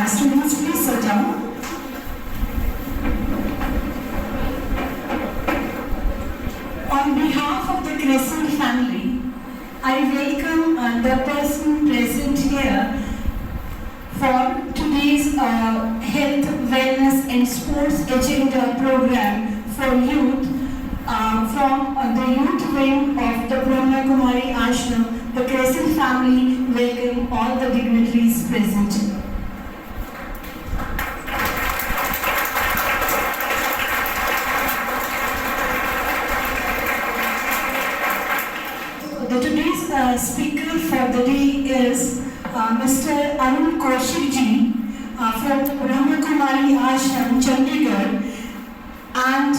Students, please sit down. On behalf of the Crescent family, I welcome the person present here for today's Health, Wellness and Sports Agenda program for youth from the youth wing of the Brahma Kumari Ashram. The Crescent family welcome all the dignitaries present. Today's speaker for the day is Mr. Arun Kaushik ji from the Brahma Kumari Ashram, Chandigarh. And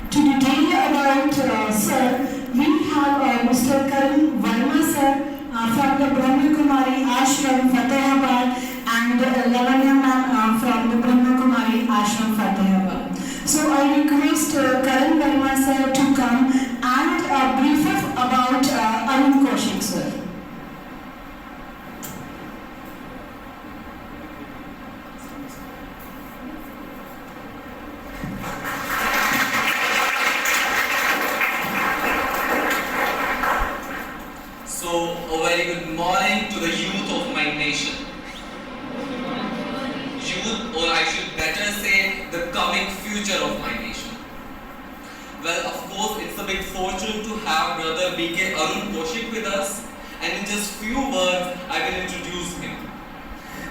to detail about sir, we have Mr. Karan Verma sir from the Brahma Kumari Ashram, Fatehabad, and Lavanya ma'am from the Brahma Kumari Ashram, Fatehabad. So I request Karan Verma sir to come and brief us about Arun Kaushik sir. So, a very good morning to the youth of my nation. Youth, or I should better say, the coming future of my nation. Well, of course, it's a big fortune to have Brother B.K. Arun Kaushik with us, and in just few words, I will introduce him.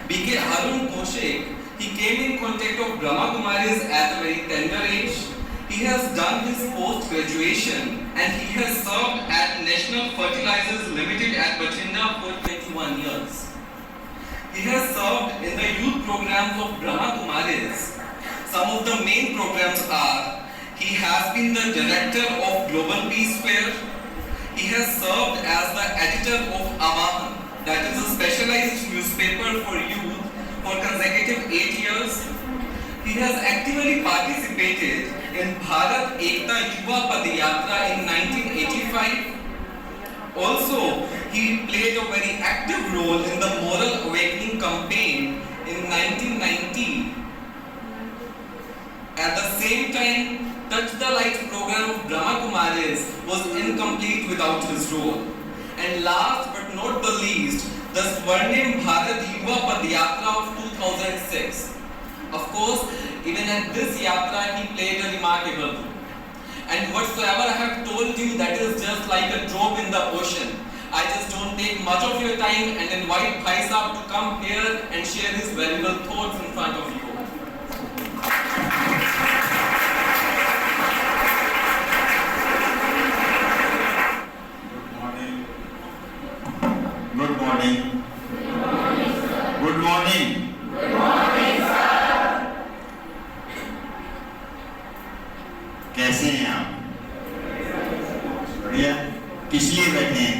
B.K. Arun Kaushik, he came in contact of Brahma Kumaris at a very tender age. He has done his post-graduation and he has served at National Fertilizers Limited at Bathinda for 21 years. He has served in the youth programs of Brahma Kumaris. Some of the main programs are: he has been the director of Global Peace Fair. He has served as the editor of Avahan, that is a specialized newspaper for youth, for consecutive 8 years. He has actively participated in Bharat Ekta Yuva Padayatra in 1985. Also, he played a very active role in the Moral Awakening campaign in 1990. At the same time, Touch the Light program of Brahma Kumaris was incomplete without his role. And last but not the least, the Swarnim Bharat Yuva Padayatra of 2006. Of course, even at this yatra, he played a remarkable role. And whatsoever I have told you, that is just like a drop in the ocean. I just don't take much of your time and invite Bhai Sahab to come here and share his valuable thoughts in front of you. Good morning. Good morning. Good morning, sir. कैसे हैं आप? बढ़िया? किस लिए बैठे हैं?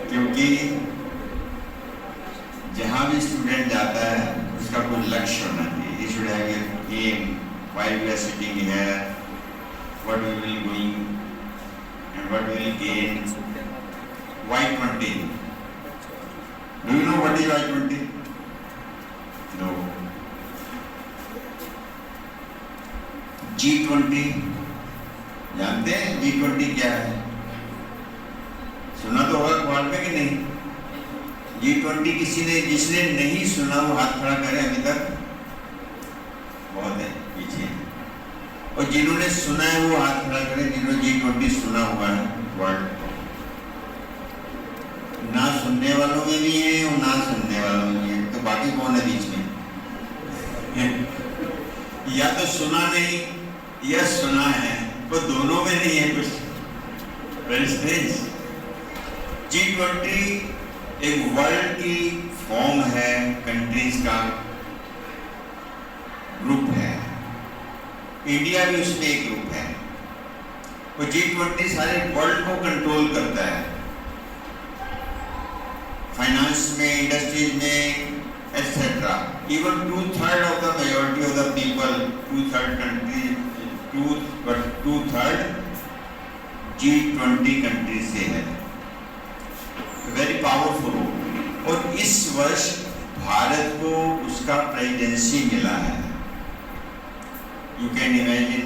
क्योंकि जहाँ भी स्टूडेंट जाता है उसका कोई लक्ष्य होना चाहिए. He should have a aim. Why we are sitting here? What we will doing? And what we will gain? Y20. Do you know what is Y20? No. G20 जानते हैं G20 क्या है? सुना तो होगा अखबार में कि नहीं? G20 जिसने नहीं सुना वो हाथ खड़ा करे. अभी तक बहुत है पीछे, और जिन्होंने सुना है वो हाथ खड़ा करे जिन्होंने G20 सुना हुआ है. वर्ड ना सुनने वालों में भी है और ना सुनने वालों में भी है, तो बाकी कौन है बीच में? या तो सुना नहीं या सुना है, वो दोनों में नहीं है कुछ. Very strange. G20 एक वर्ल्ड की फॉर्म है, कंट्रीज का ग्रुप है. इंडिया भी उसमें एक ग्रुप है. वो G20 सारे वर्ल्ड को कंट्रोल करता है. फाइनेंस में, इंडस्ट्रीज में, etc. Even 2/3 of the majority of the people, 2/3 country, 2/3 G20 countries से है. Very powerful. और इस वर्ष भारत को उसका प्रेसिडेंसी मिला है। You can imagine,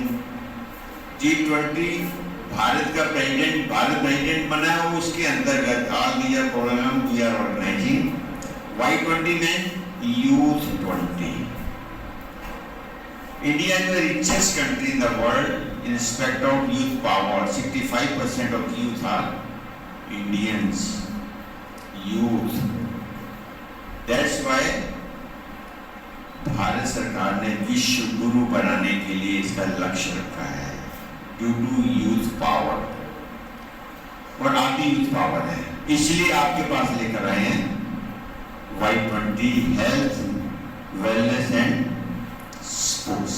G20 Bharat president बना है, उसके अंतर्गत all these program we are organizing. Y20 में youth 20। India is the richest country in the world in respect of youth power. 65% of youth are Indians. Youth. That's why Bharat सरकार ने विश्व गुरु बनाने के लिए इसका लक्ष्य रखा है, ड्यू टू यूथ पावर। और आप भी यूथ पावर है, इसलिए आपके पास लेकर आए हैं Y20 health, wellness and sports.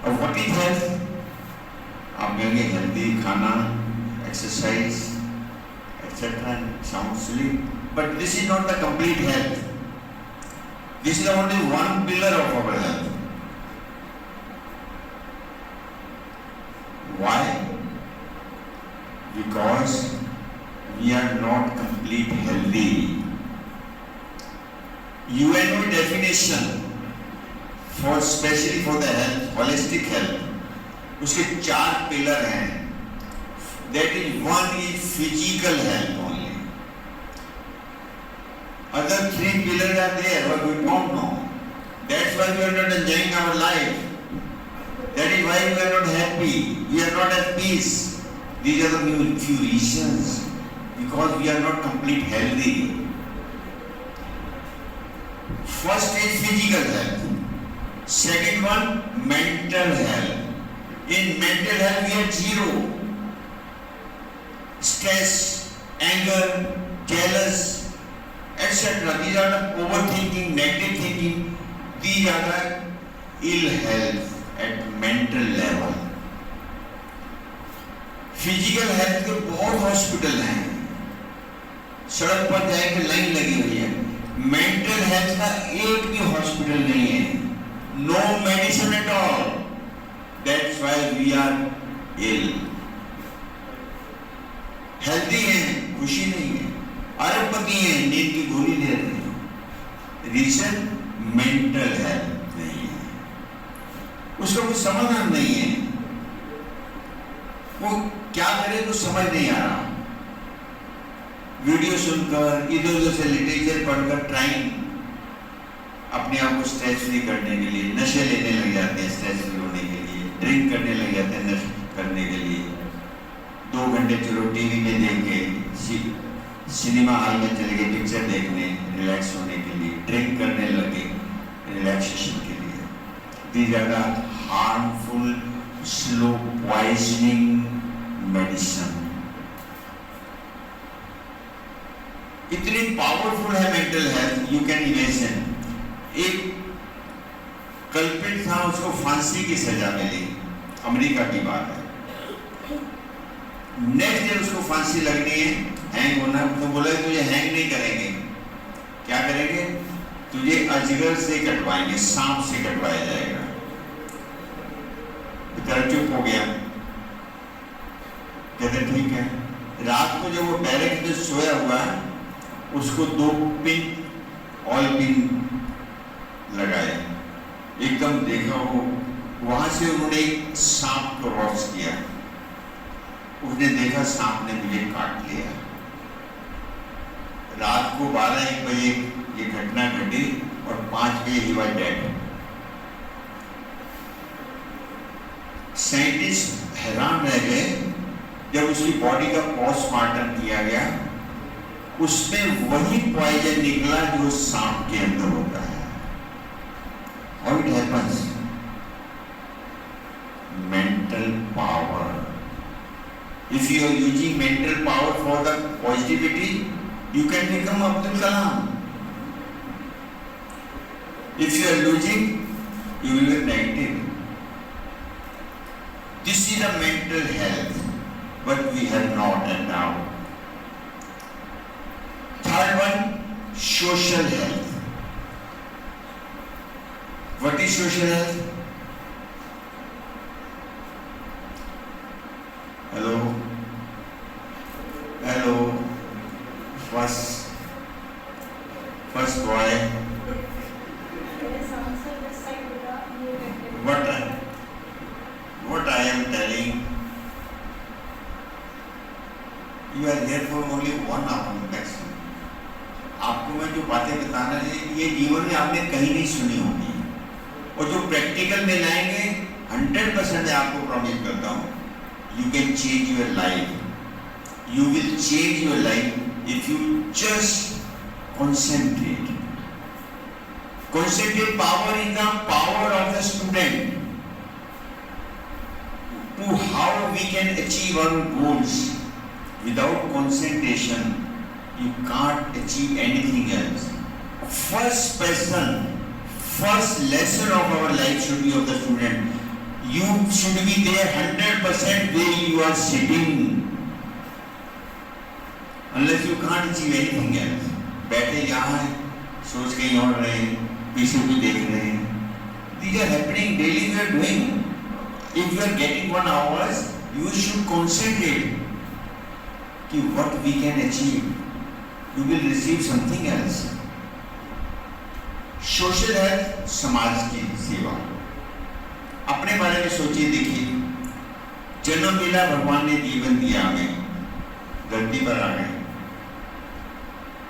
और व्हाट इज हेल्थ? आप कहेंगे हेल्दी खाना, exercise etcetera, sound sleep, but this is not the complete health. This is only one pillar of our health. Why? Because we are not completely healthy. UNO definition for especially for the health, holistic health, उसके 4 pillar हैं. That is, one is physical health only. Other 3 pillars are there, but we don't know. That's why we are not enjoying our life. That is why we are not happy. We are not at peace. These are the few reasons. Because we are not complete healthy. First is physical health. Second one, mental health. In mental health we are 0. Stress, anger, jealous, etc. These are the overthinking, negative thinking. These are the ill health at mental level. Physical health के बहुत hospital हैं, सड़क पर जाएंगे line लगी हुई है। Mental health का एक भी हॉस्पिटल नहीं है, no medicine at all. That's why we are ill. Healthy हैं, खुशी नहीं है, अरबपति है, नींद की गोली ले रहे हैं। रीजन मेंटल हेल्थ नहीं है, उसका कुछ समाधान नहीं है, वो क्या करे तो समझ नहीं आ रहा। वीडियो सुनकर, इधर उधर से लिटरेचर पढ़कर ट्राइंग अपने आप को स्ट्रेस फ्री करने के लिए नशे लेने लग जाते हैं, स्ट्रेस फ्री होने के लिए ड्रिंक करने लग जाते हैं, नशे करने के लिए। 2 घंटे चलो टीवी में देख के, सिनेमा हॉल में चले गए पिक्चर देखने, रिलैक्स होने के लिए, ड्रिंक करने लगे रिलैक्सेशन के लिए। These are the harmful, slow poisoning medicine. इतनी पावरफुल है mental health, you can imagine. एक कल्प्रिट था, उसको फांसी की सजा मिली, अमेरिका की बात है। नेक्स्ट डे उसको फांसी लगनी है, हैंग होना, तो बोला तुझे हैंग नहीं करेंगे, क्या करेंगे? तुझे अजगर से कटवाएंगे, सांप से कटवाया जाएगा। बेचारा चुप हो गया, कहते ठीक है। रात को जब वो बैरक में सोया हुआ है, उसको 2 पिन ऑयल पिन लगाए, एकदम देखा वो, वहां से उन्होंने एक सांप को क्रॉस किया, उसने देखा सांप ने मुझे काट लिया। रात को 12-1 बजे ये घटना घटी और 5 बजे ही वाज डेड। साइंटिस्ट हैरान रह गए जब उसकी बॉडी का पोस्टमार्टम किया गया, उसमें वही पॉइजन निकला जो सांप के अंदर होता है। How it happens? Mental power. If you are using mental power for the positivity, you can become Abdul Kalam. If you are losing, you will be negative. This is a mental health, but we have not and now. Third one, social health. What is social health? Hello? Hello? First, first boy, what I am telling, you are here for only 1 hour maximum. आपको मैं जो बातें बताना है ये जीवन में आपने कहीं नहीं सुनी होगी, और जो प्रैक्टिकल में लाएंगे 100% मैं आपको प्रॉमिस करता हूँ, you can change your life. You will change your life if you just concentrate. Concentrate power is the power of the student to how we can achieve our goals. Without concentration, you can't achieve anything else. First lesson of our life should be of the student. You should be there 100% where you are sitting. Unless you can't achieve anything else. बैठे यहाँ हैं, सोच कहीं और रहे हैं, पीछे भी देख रहे हैं. These are happening daily. We are doing. If you are getting 1 hour, you should concentrate. कि what we can achieve. You will receive something else. Social health, समाज की सेवा. अपने बारे में सोचिए, देखिए, जन्म मिला, भगवान ने जीवन दिया, हमें धरती पर आ गए,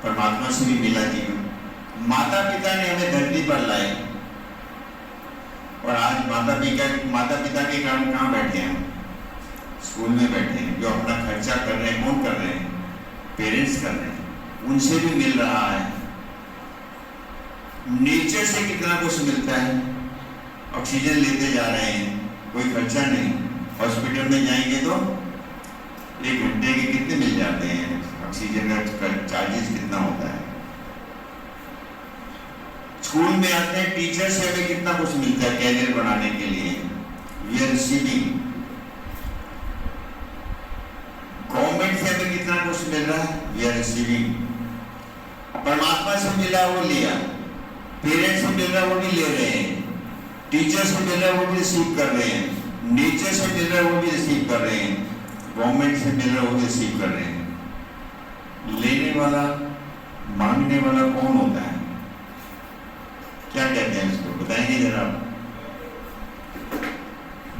परमात्मा से भी मिला जीवन, माता पिता ने हमें धरती पर लाए, और आज माता पिता के कारण कहाँ बैठे हैं? स्कूल में बैठे हैं. जो अपना खर्चा कर रहे हैं, कौन कर रहे हैं? पेरेंट्स कर रहे हैं. उनसे भी मिल रहा है. नेचर से कितना कुछ मिलता है. ऑक्सीजन लेते जा रहे हैं, कोई खर्चा नहीं. हॉस्पिटल में जाएंगे तो 1 घंटे के कितने मिल जाते हैं, ऑक्सीजन का चार्जेस कितना होता है. स्कूल में आते हैं, टीचर से हमें कितना कुछ मिलता है कैरियर बनाने के लिए. We are receiving. गवर्नमेंट से हमें कितना कुछ मिल रहा है, वी आर रिसीविंग. परमात्मा से मिला वो लिया, पेरेंट्स से मिल रहा वो भी ले रहे हैं, टीचर से मिल रहा वो भी रिसीव कर रहे हैं, नेचर से मिल रहा वो भी रिसीव कर रहे हैं, गवर्नमेंट से मिल रहा वो भी रिसीव कर रहे हैं. लेने वाला, मांगने वाला कौन होता है? क्या कहते हैं इसको, बताएंगे जरा.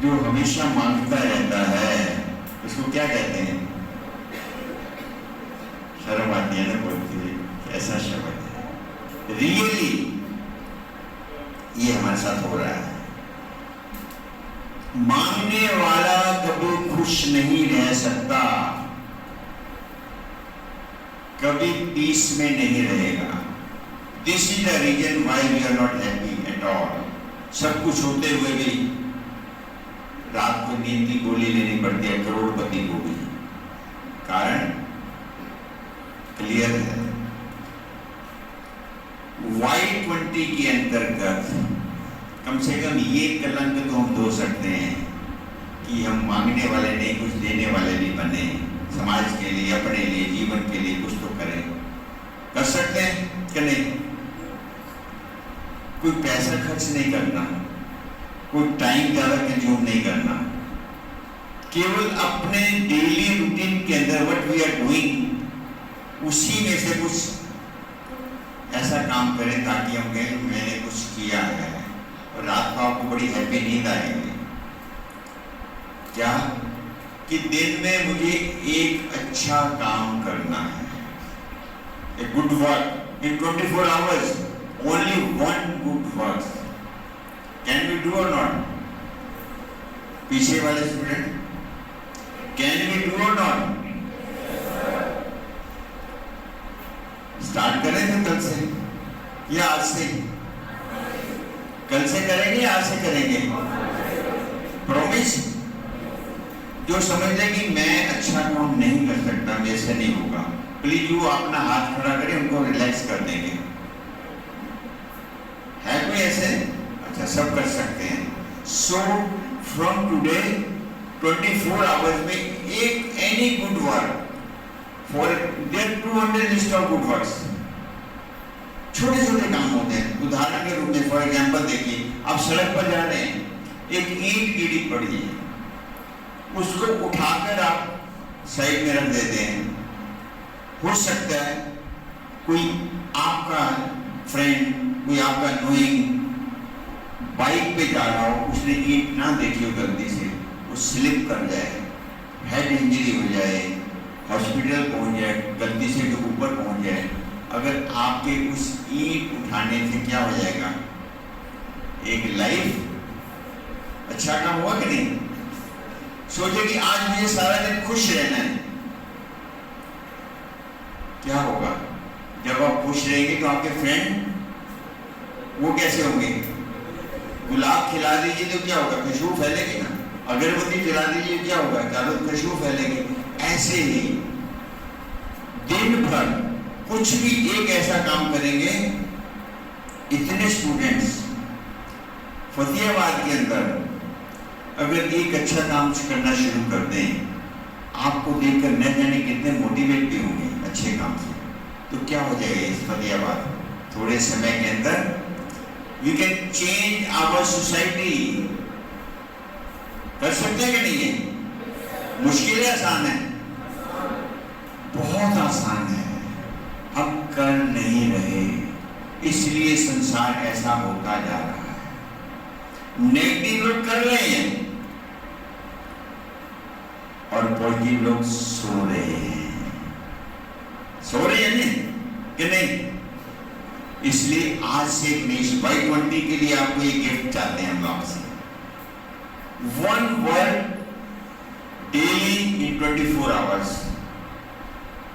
जो हमेशा मांगता रहता है उसको क्या कहते हैं? शर्म आती है ना बोलती है, ऐसा शब्द है. रियली ये हमारे साथ हो रहा है. मांगने वाला कभी खुश नहीं रह सकता, कभी पीस में नहीं रहेगा. This is the reason why we are not happy at all. सब कुछ होते हुए भी रात को नींद की गोली लेनी पड़ती है, करोड़पति को भी. कारण क्लियर है. Y20 के अंतर्गत कम से कम ये कलंक तो हम धो सकते हैं कि हम मांगने वाले नहीं, कुछ देने वाले भी बने. समाज के लिए, अपने लिए, जीवन के लिए कुछ तो करें. कर सकते हैं कि नहीं? कोई पैसा खर्च नहीं करना, कोई टाइम ज्यादा कंज्यूम नहीं करना, केवल अपने डेली रूटीन के अंदर व्हाट वी आर डूइंग उसी में से कुछ ऐसा काम करें ताकि हम कहें मैंने कुछ किया है, और रात को आपको बड़ी हैप्पी नींद आएगी. क्या कि दिन में मुझे एक अच्छा काम करना है, a good work in 24 hours, only one good work. Can we do or not? पीछे वाले student, can we do or not? Start करें फिर कल से या आज से? कल से करेंगे या आज से करेंगे? प्रॉमिस. जो समझ ले कि मैं अच्छा काम नहीं कर सकता, मेरे से नहीं होगा, प्लीज वो अपना हाथ खड़ा करें, उनको रिलैक्स कर देंगे. है कोई ऐसे? अच्छा, सब कर सकते हैं. सो फ्रॉम टुडे 24 आवर्स में एक any good work for their 200 list of good works. छोटे छोटे काम होते हैं. उदाहरण के रूप में फॉर एग्जाम्पल देखिए, आप सड़क पर जा रहे हैं, एक ईंट गिरी पड़ी है, उसको उठाकर आप साइड में रख देते हैं. हो सकता है कोई आपका फ्रेंड, कोई आपका नोइंग बाइक पे जा रहा हो, उसने ईंट ना देखी हो गलती से, वो स्लिप कर जाए, हेड इंजरी हो जाए, हॉस्पिटल पहुंच जाए, गलती से जो ऊपर पहुंच जाए, अगर आपके उस ईंट उठाने से क्या हो जाएगा, एक लाइफ अच्छा काम हुआ कि नहीं? सोचे कि आज मुझे सारा दिन खुश रहना है, क्या होगा? जब आप खुश रहेंगे तो आपके फ्रेंड वो कैसे होंगे? गुलाब खिला दीजिए तो क्या होगा? खुशबू फैलेगी ना। अगरबत्ती खिला दीजिए क्या होगा? चारों खुशबू फैलेगी। ऐसे ही दिन भर कुछ भी एक ऐसा काम करेंगे। इतने स्टूडेंट्स फतेहाबाद के अंदर अगर एक अच्छा काम करना शुरू कर दें, आपको देखकर न जाने कितने मोटिवेट भी होंगे अच्छे काम से, तो क्या हो जाएगा इस फतेहाबाद? थोड़े समय के अंदर we can change our society। कर सकते हैं कि नहीं है? मुश्किल है, आसान है? बहुत आसान है। हम कर नहीं रहे, इसलिए संसार ऐसा होता जा रहा है। नेगेटिव लोग कर रहे हैं और पॉजिटिव लोग सो रहे हैं। सो रहे हैं कि नहीं? इसलिए आज से एक नई Y20 के लिए आपको एक गिफ्ट चाहते हैं हम लोग से। 1 word डेली इन 24 आवर्स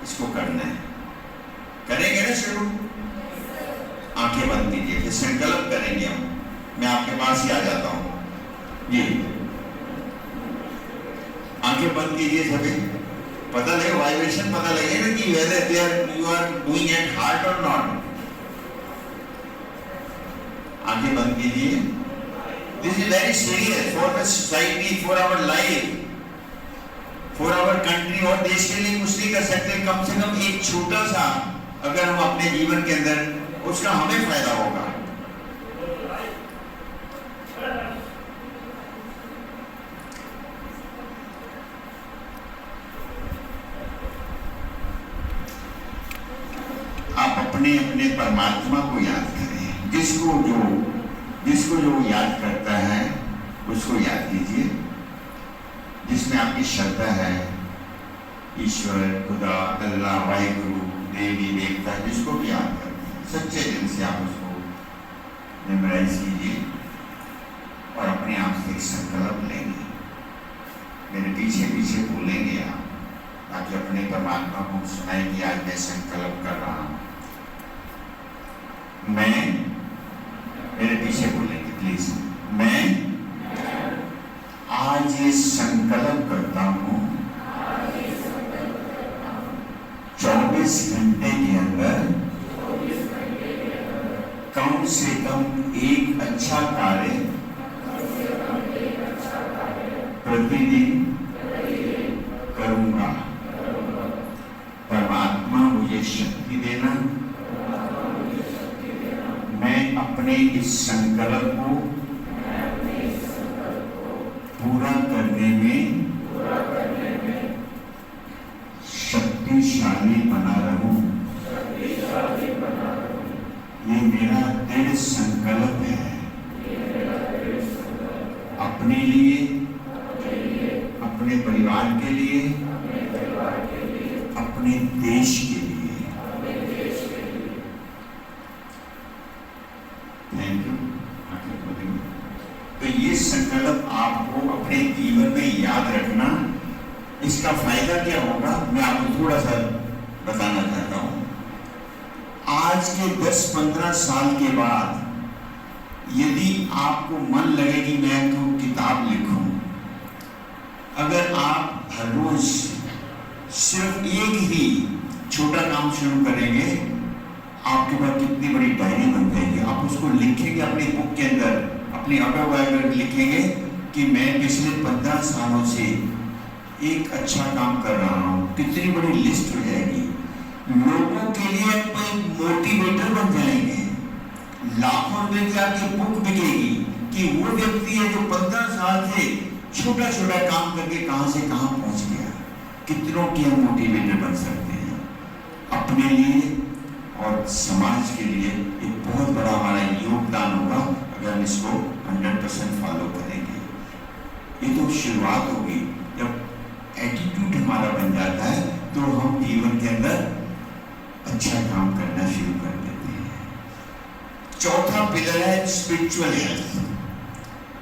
इसको करना है। करेंगे ना शुरू? आंखें बंद कीजिए, फिर संकल्प करेंगे हम। मैं आपके पास ही आ जाता हूं। ये आंखें बंद कीजिए सभी। पता लगे, वाइब्रेशन पता लगे ना कि whether you are doing it heart or not। आंखें बंद कीजिए। This is very serious for the society, for our life, for our country। और देश के लिए कुछ नहीं कर सकते, कम से कम एक छोटा सा अगर हम अपने जीवन के अंदर, उसका हमें फायदा होगा। आप अपने अपने परमात्मा को याद करें। जिसको जो याद करता है उसको याद कीजिए। जिसमें आपकी श्रद्धा है, ईश्वर, खुदा, अल्लाह, वाहिगुरु, देवी देवता, जिसको भी याद करते हैं, सच्चे दिल से आप उसको मेमोराइज कीजिए और अपने आप से संकल्प लेंगे। मेरे पीछे पीछे बोलेंगे आप, ताकि अपने परमात्मा को सुनाए कि आज मैं संकल्प कर रहा हूँ। मैं, मेरे पीछे बोलेंगे प्लीज। मैं आज ये संकल्प करता हूँ 24 घंटे के अंदर कम से कम एक अच्छा कार्य प्रतिदिन करूंगा। परमात्मा मुझे शक्ति देना, मैं अपने इस संकल्प को पूरा करने में शक्तिशाली बना रहूं। ये मेरा दृढ़ संकल्प है, अपने लिए, अपने परिवार के लिए, अपने देश के लिए। Thank you. तो ये संकल्प आपको अपने जीवन में याद रखना। इसका फायदा क्या होगा मैं आपको थोड़ा सा बताना चाहता हूँ। आज के 10-15 साल के बाद यदि आपको मन लगे कि मैं तो किताब लिखूं, अगर आप हर रोज सिर्फ एक ही छोटा काम शुरू करेंगे, आपके पास कितनी बड़ी डायरी बन जाएगी। आप उसको लिखेंगे अपनी बुक के अंदर, अपनी ऑटोबायोग्राफी लिखेंगे कि मैं पिछले 15 सालों से एक अच्छा काम कर रहा हूँ। कितनी बड़ी लिस्ट हो जाएगी। लोगों के लिए आप एक मोटिवेटर बन जाएंगे। लाखों रुपए की आपकी बुक बिकेगी कि वो व्यक्ति है जो 15 साल से छोटा छोटा काम करके कहां से कहां पहुंच गया। कितनों की हम मोटिवेटर बन सकते हैं अपने लिए और समाज के लिए एक बहुत बड़ा हमारा योगदान होगा अगर हम इसको 100% फॉलो करेंगे। ये तो शुरुआत होगी। जब एटीट्यूड हमारा बन जाता है तो हम जीवन के अंदर अच्छा काम करना शुरू कर देते हैं। चौथा पिलर है स्पिरिचुअल हेल्थ।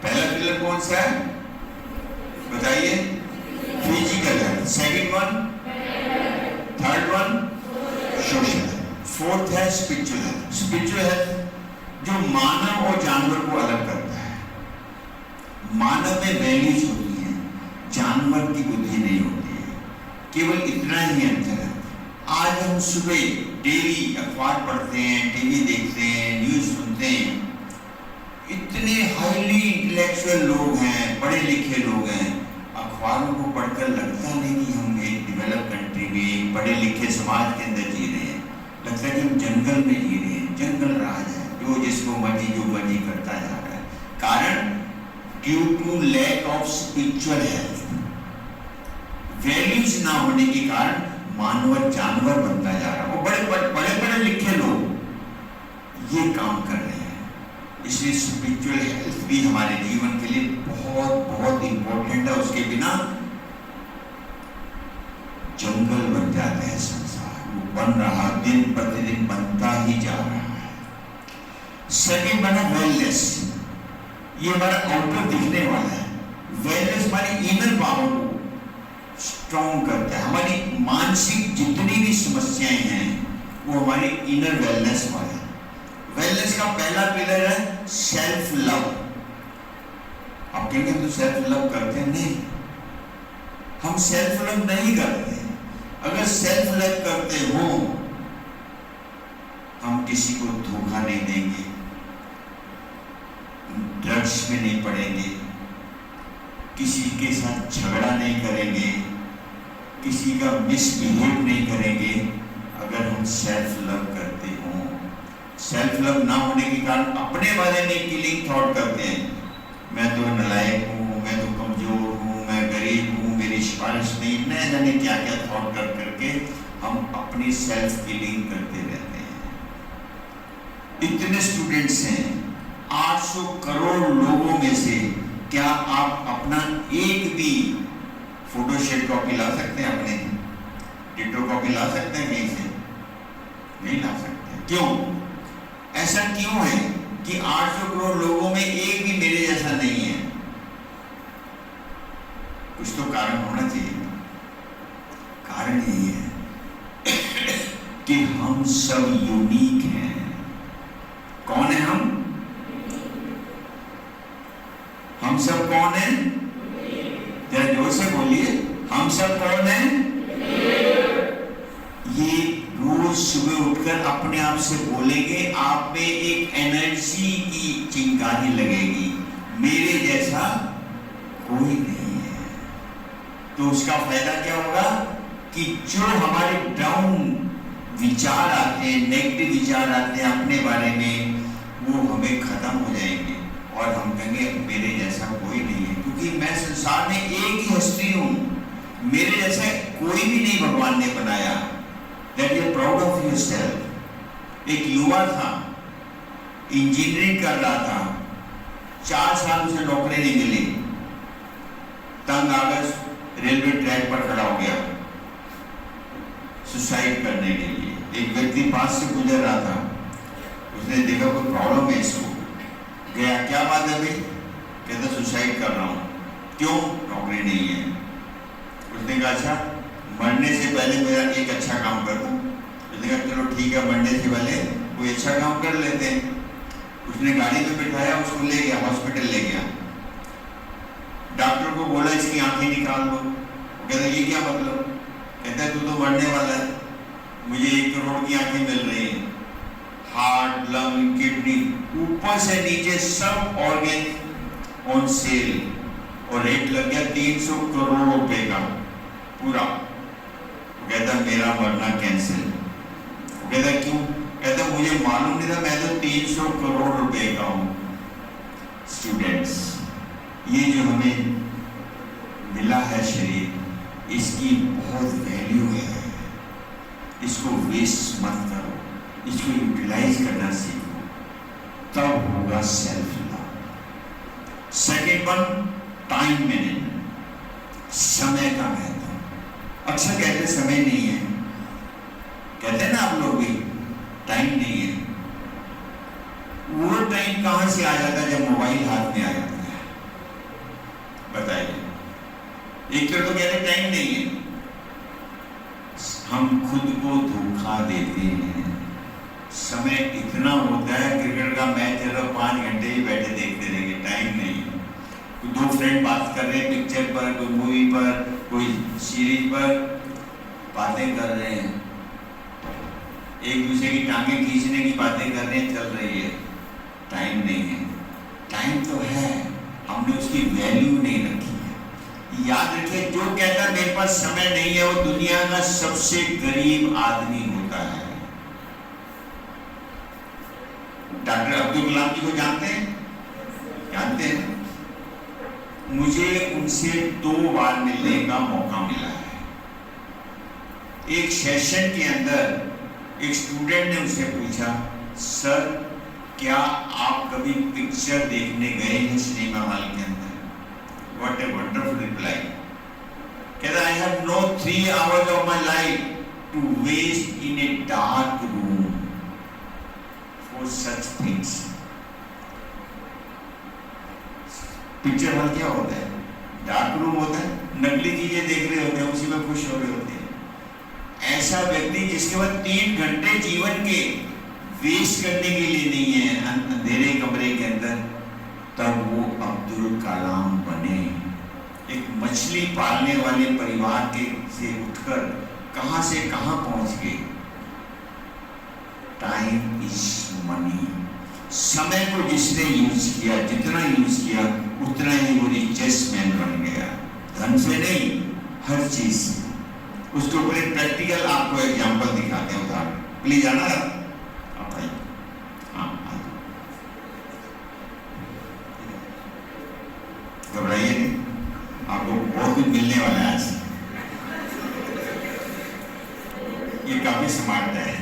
पहला पिलर कौन सा है बताइए? Physical health. Second one, third one social, fourth है स्पिरिचुअल हेल्थ। स्पिरिचुअल हेल्थ जो मानव और जानवर को अलग करता है। मानव में वैल्यूज होती हैं, जानवर की बुद्धि नहीं होती है। केवल इतना ही अंतर है। आज हम सुबह डेली अखबार पढ़ते हैं, टीवी देखते हैं, न्यूज सुनते हैं, इतने हाईली इंटेलेक्चुअल लोग हैं, पढ़े लिखे लोग हैं, अखबारों को पढ़कर लगता नहीं कि हम एक डेवलप कंट्री में पढ़े लिखे समाज के अंदर जी रहे हैं। लगता है कि हम जंगल में जी रहे हैं, जंगल राज है, जो जिसको मर्जी जो मर्जी करता जा रहा है। कारण due to lack of spiritual health. Values ना होने के कारण मानव जानवर बनता जा रहा है। वो बड़े लिखे लोग ये काम कर रहे हैं। इसलिए स्पिरिचुअल हेल्थ भी हमारे जीवन के लिए बहुत बहुत इंपॉर्टेंट है। उसके बिना जंगल बन जाता है संसार। वो बन रहा, दिन प्रतिदिन बनता ही जा रहा है। सेकंड बना वेलनेस। ये हमारा आउटर दिखने वाला है। वेलनेस हमारी इनर पावर को स्ट्रॉन्ग करता है। हमारी मानसिक जितनी भी समस्याएं हैं वो हमारी इनर वेलनेस वाला है। वेलनेस का पहला पिलर है सेल्फ लव। आप कहेंगे हम तो सेल्फ लव करते हैं? नहीं, हम सेल्फ लव नहीं करते। अगर सेल्फ लव करते हो, हम किसी को धोखा नहीं देंगे, ड्रग्स में नहीं पड़ेंगे, किसी के साथ झगड़ा नहीं करेंगे, किसी का मिसबिहेव नहीं करेंगे। अगर हम सेल्फ लव करते हो, सेल्फ लव ना होने के कारण अपने बारे में किलिंग थॉट करते हैं। मैं तो नालायक हूँ, मैं तो कमजोर हूँ, मैं गरीब हूँ, मेरी सिफारिश नहीं, न जाने क्या क्या थॉट कर करके हम अपनी सेल्फ किलिंग करते रहते हैं। इतने स्टूडेंट्स हैं, 800 करोड़ लोगों में से क्या आप अपना एक भी फोटोशॉप कॉपी ला सकते हैं? अपने डिटो कॉपी ला सकते हैं कहीं से? नहीं ला सकते। क्यों? ऐसा क्यों है कि 800 करोड़ लोगों में एक भी मेरे जैसा नहीं है? कुछ तो कारण होना चाहिए। कारण यही है कि हम सब यूनिक हैं। कौन है हम? हम सब कौन है? जरा जोर से बोलिए, हम सब कौन है? ये रोज सुबह उठकर अपने आप से बोलेंगे, आप में एक एनर्जी की चिंगारी लगेगी, मेरे जैसा कोई नहीं है। तो उसका फायदा क्या होगा कि जो हमारे डाउन विचार आते हैं, नेगेटिव विचार आते हैं अपने बारे में, वो हमें खत्म हो जाएंगे और हम कहेंगे मेरे जैसा कोई नहीं है। क्योंकि मैं संसार में एक ही हस्ती हूँ, मेरे जैसा कोई भी नहीं भगवान ने बनाया। That you are proud of yourself। एक युवा था, इंजीनियरिंग कर रहा था, 4 साल उसे नौकरी नहीं मिली, तंग आकर रेलवे ट्रैक पर खड़ा हो गया सुसाइड करने के लिए। एक व्यक्ति पास से गुजर रहा था, उसने देखा कोई प्रॉब्लम है इसको, गया, क्या बात है भाई? कहता सुसाइड कर रहा हूँ। क्यों? नौकरी नहीं है। उसने कहा अच्छा मरने से पहले मेरा एक अच्छा काम कर दो। उसने कहा चलो ठीक है, मरने से पहले कोई अच्छा काम कर लेते हैं। उसने गाड़ी में बिठाया, उसको ले गया, हॉस्पिटल ले गया। डॉक्टर को बोला इसकी आंखें निकाल दो। कहता ये क्या मतलब? कहता तू तो मरने वाला है, मुझे 1 करोड़ की आंखें मिल रही हैं, हार्ट, लंग, किडनी, ऊपर से नीचे सब ऑर्गन ऑन सेल, और रेट लग गया 300 करोड़ रुपए का पूरा। कहता मेरा मरना कैंसिल। कहता क्यों? कहता मुझे मालूम नहीं था, मैं तो 300 करोड़ रुपए का हूं। स्टूडेंट्स, ये जो हमें मिला है शरीर, इसकी बहुत वैल्यू है, इसको वेस्ट मत करो। इसको यूटिलाइज करना सीखो, तब होगा self love. Second one, time management, समय का महत्व। अक्सर कहते समय नहीं है, कहते हैं ना आप लोग भी, टाइम नहीं है। वो टाइम कहां से आ जाता है जब मोबाइल हाथ में आ जाता है? बताइए। एक तो कहते टाइम नहीं है, हम खुद को धोखा देते हैं। समय इतना होता है, क्रिकेट का मैच चल रहा 5 घंटे ही बैठे देखते रहेंगे, टाइम नहीं है। दो फ्रेंड बात कर रहे हैं पिक्चर पर, कोई मूवी पर, कोई सीरीज पर बातें कर रहे हैं, एक दूसरे की टांगे खींचने की बातें कर रहे हैं, चल रही है, टाइम नहीं है। टाइम तो है, हमने उसकी वैल्यू नहीं रखी है। याद रखिए, जो कहता है मेरे पास समय नहीं है, वो दुनिया का सबसे गरीब आदमी होता है। डॉक्टर अब्दुल कलाम जी को जानते हैं? जानते हैं? मुझे उनसे 2 बार मिलने का मौका मिला है। एक सेशन के अंदर एक स्टूडेंट ने उनसे पूछा, सर क्या आप कभी पिक्चर देखने गए हैं सिनेमा हॉल के अंदर? What a wonderful reply. कहता, I have no 3 hours of my life to waste in a dark room for such things. Picture hall क्या होता है? डार्क रूम होता है, नकली चीजें देख रहे होते हैं, उसी में खुश हो रहे होते हैं। ऐसा व्यक्ति जिसके पास 3 घंटे जीवन के वेस्ट करने के लिए नहीं है अंधेरे कमरे के अंदर, तब वो अब्दुल कलाम बने। एक मछली पालने वाले परिवार के से उठकर कहां से कहां पहुंच गए। Time is money. समय को जिसने यूज किया, जितना यूज किया, उतना ही वो रिचेस्ट मैन बन गया। धन से नहीं, हर चीज से। उसके ऊपर एक प्रैक्टिकल आपको एग्जांपल दिखाते हैं, उदाहरण। प्लीज आना आप आइए। हाँ, घबराइए नहीं, आपको बहुत कुछ मिलने वाला है आज। ये काफी स्मार्ट है।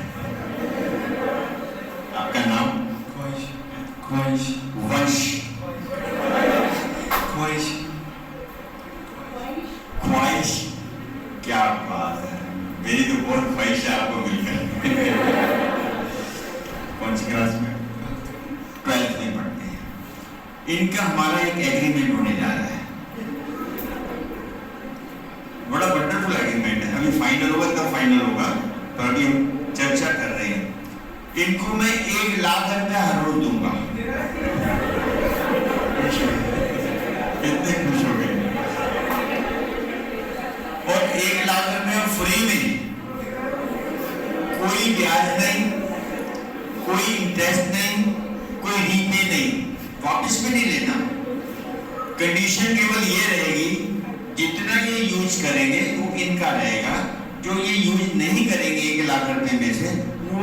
आपका नाम? ख्वाहिश। वंश। ख्वाहिश। क्या बात है, मेरी तो बहुत ख्वाहिश है आपको मिलकर। कौन सी क्लास में? 12th में पढ़ते हैं। इनका हमारा एक एग्रीमेंट होने जा रहा है, बड़ा वंडरफुल एग्रीमेंट है। अभी फाइनल होगा तब फाइनल होगा, पर अभी हम चर्चा कर रहे हैं। इनको मैं 1 लाख रुपया हर रोज दूंगा। कितने खुश हो गए। और 1 लाख रुपया फ्री में, कोई ब्याज नहीं, कोई इंटरेस्ट नहीं, कोई रीपे नहीं, वापस भी नहीं लेना। कंडीशन केवल ये रहेगी, जितना ये यूज करेंगे वो इनका रहेगा, जो ये यूज नहीं करेंगे 1 लाख रुपए में से, वो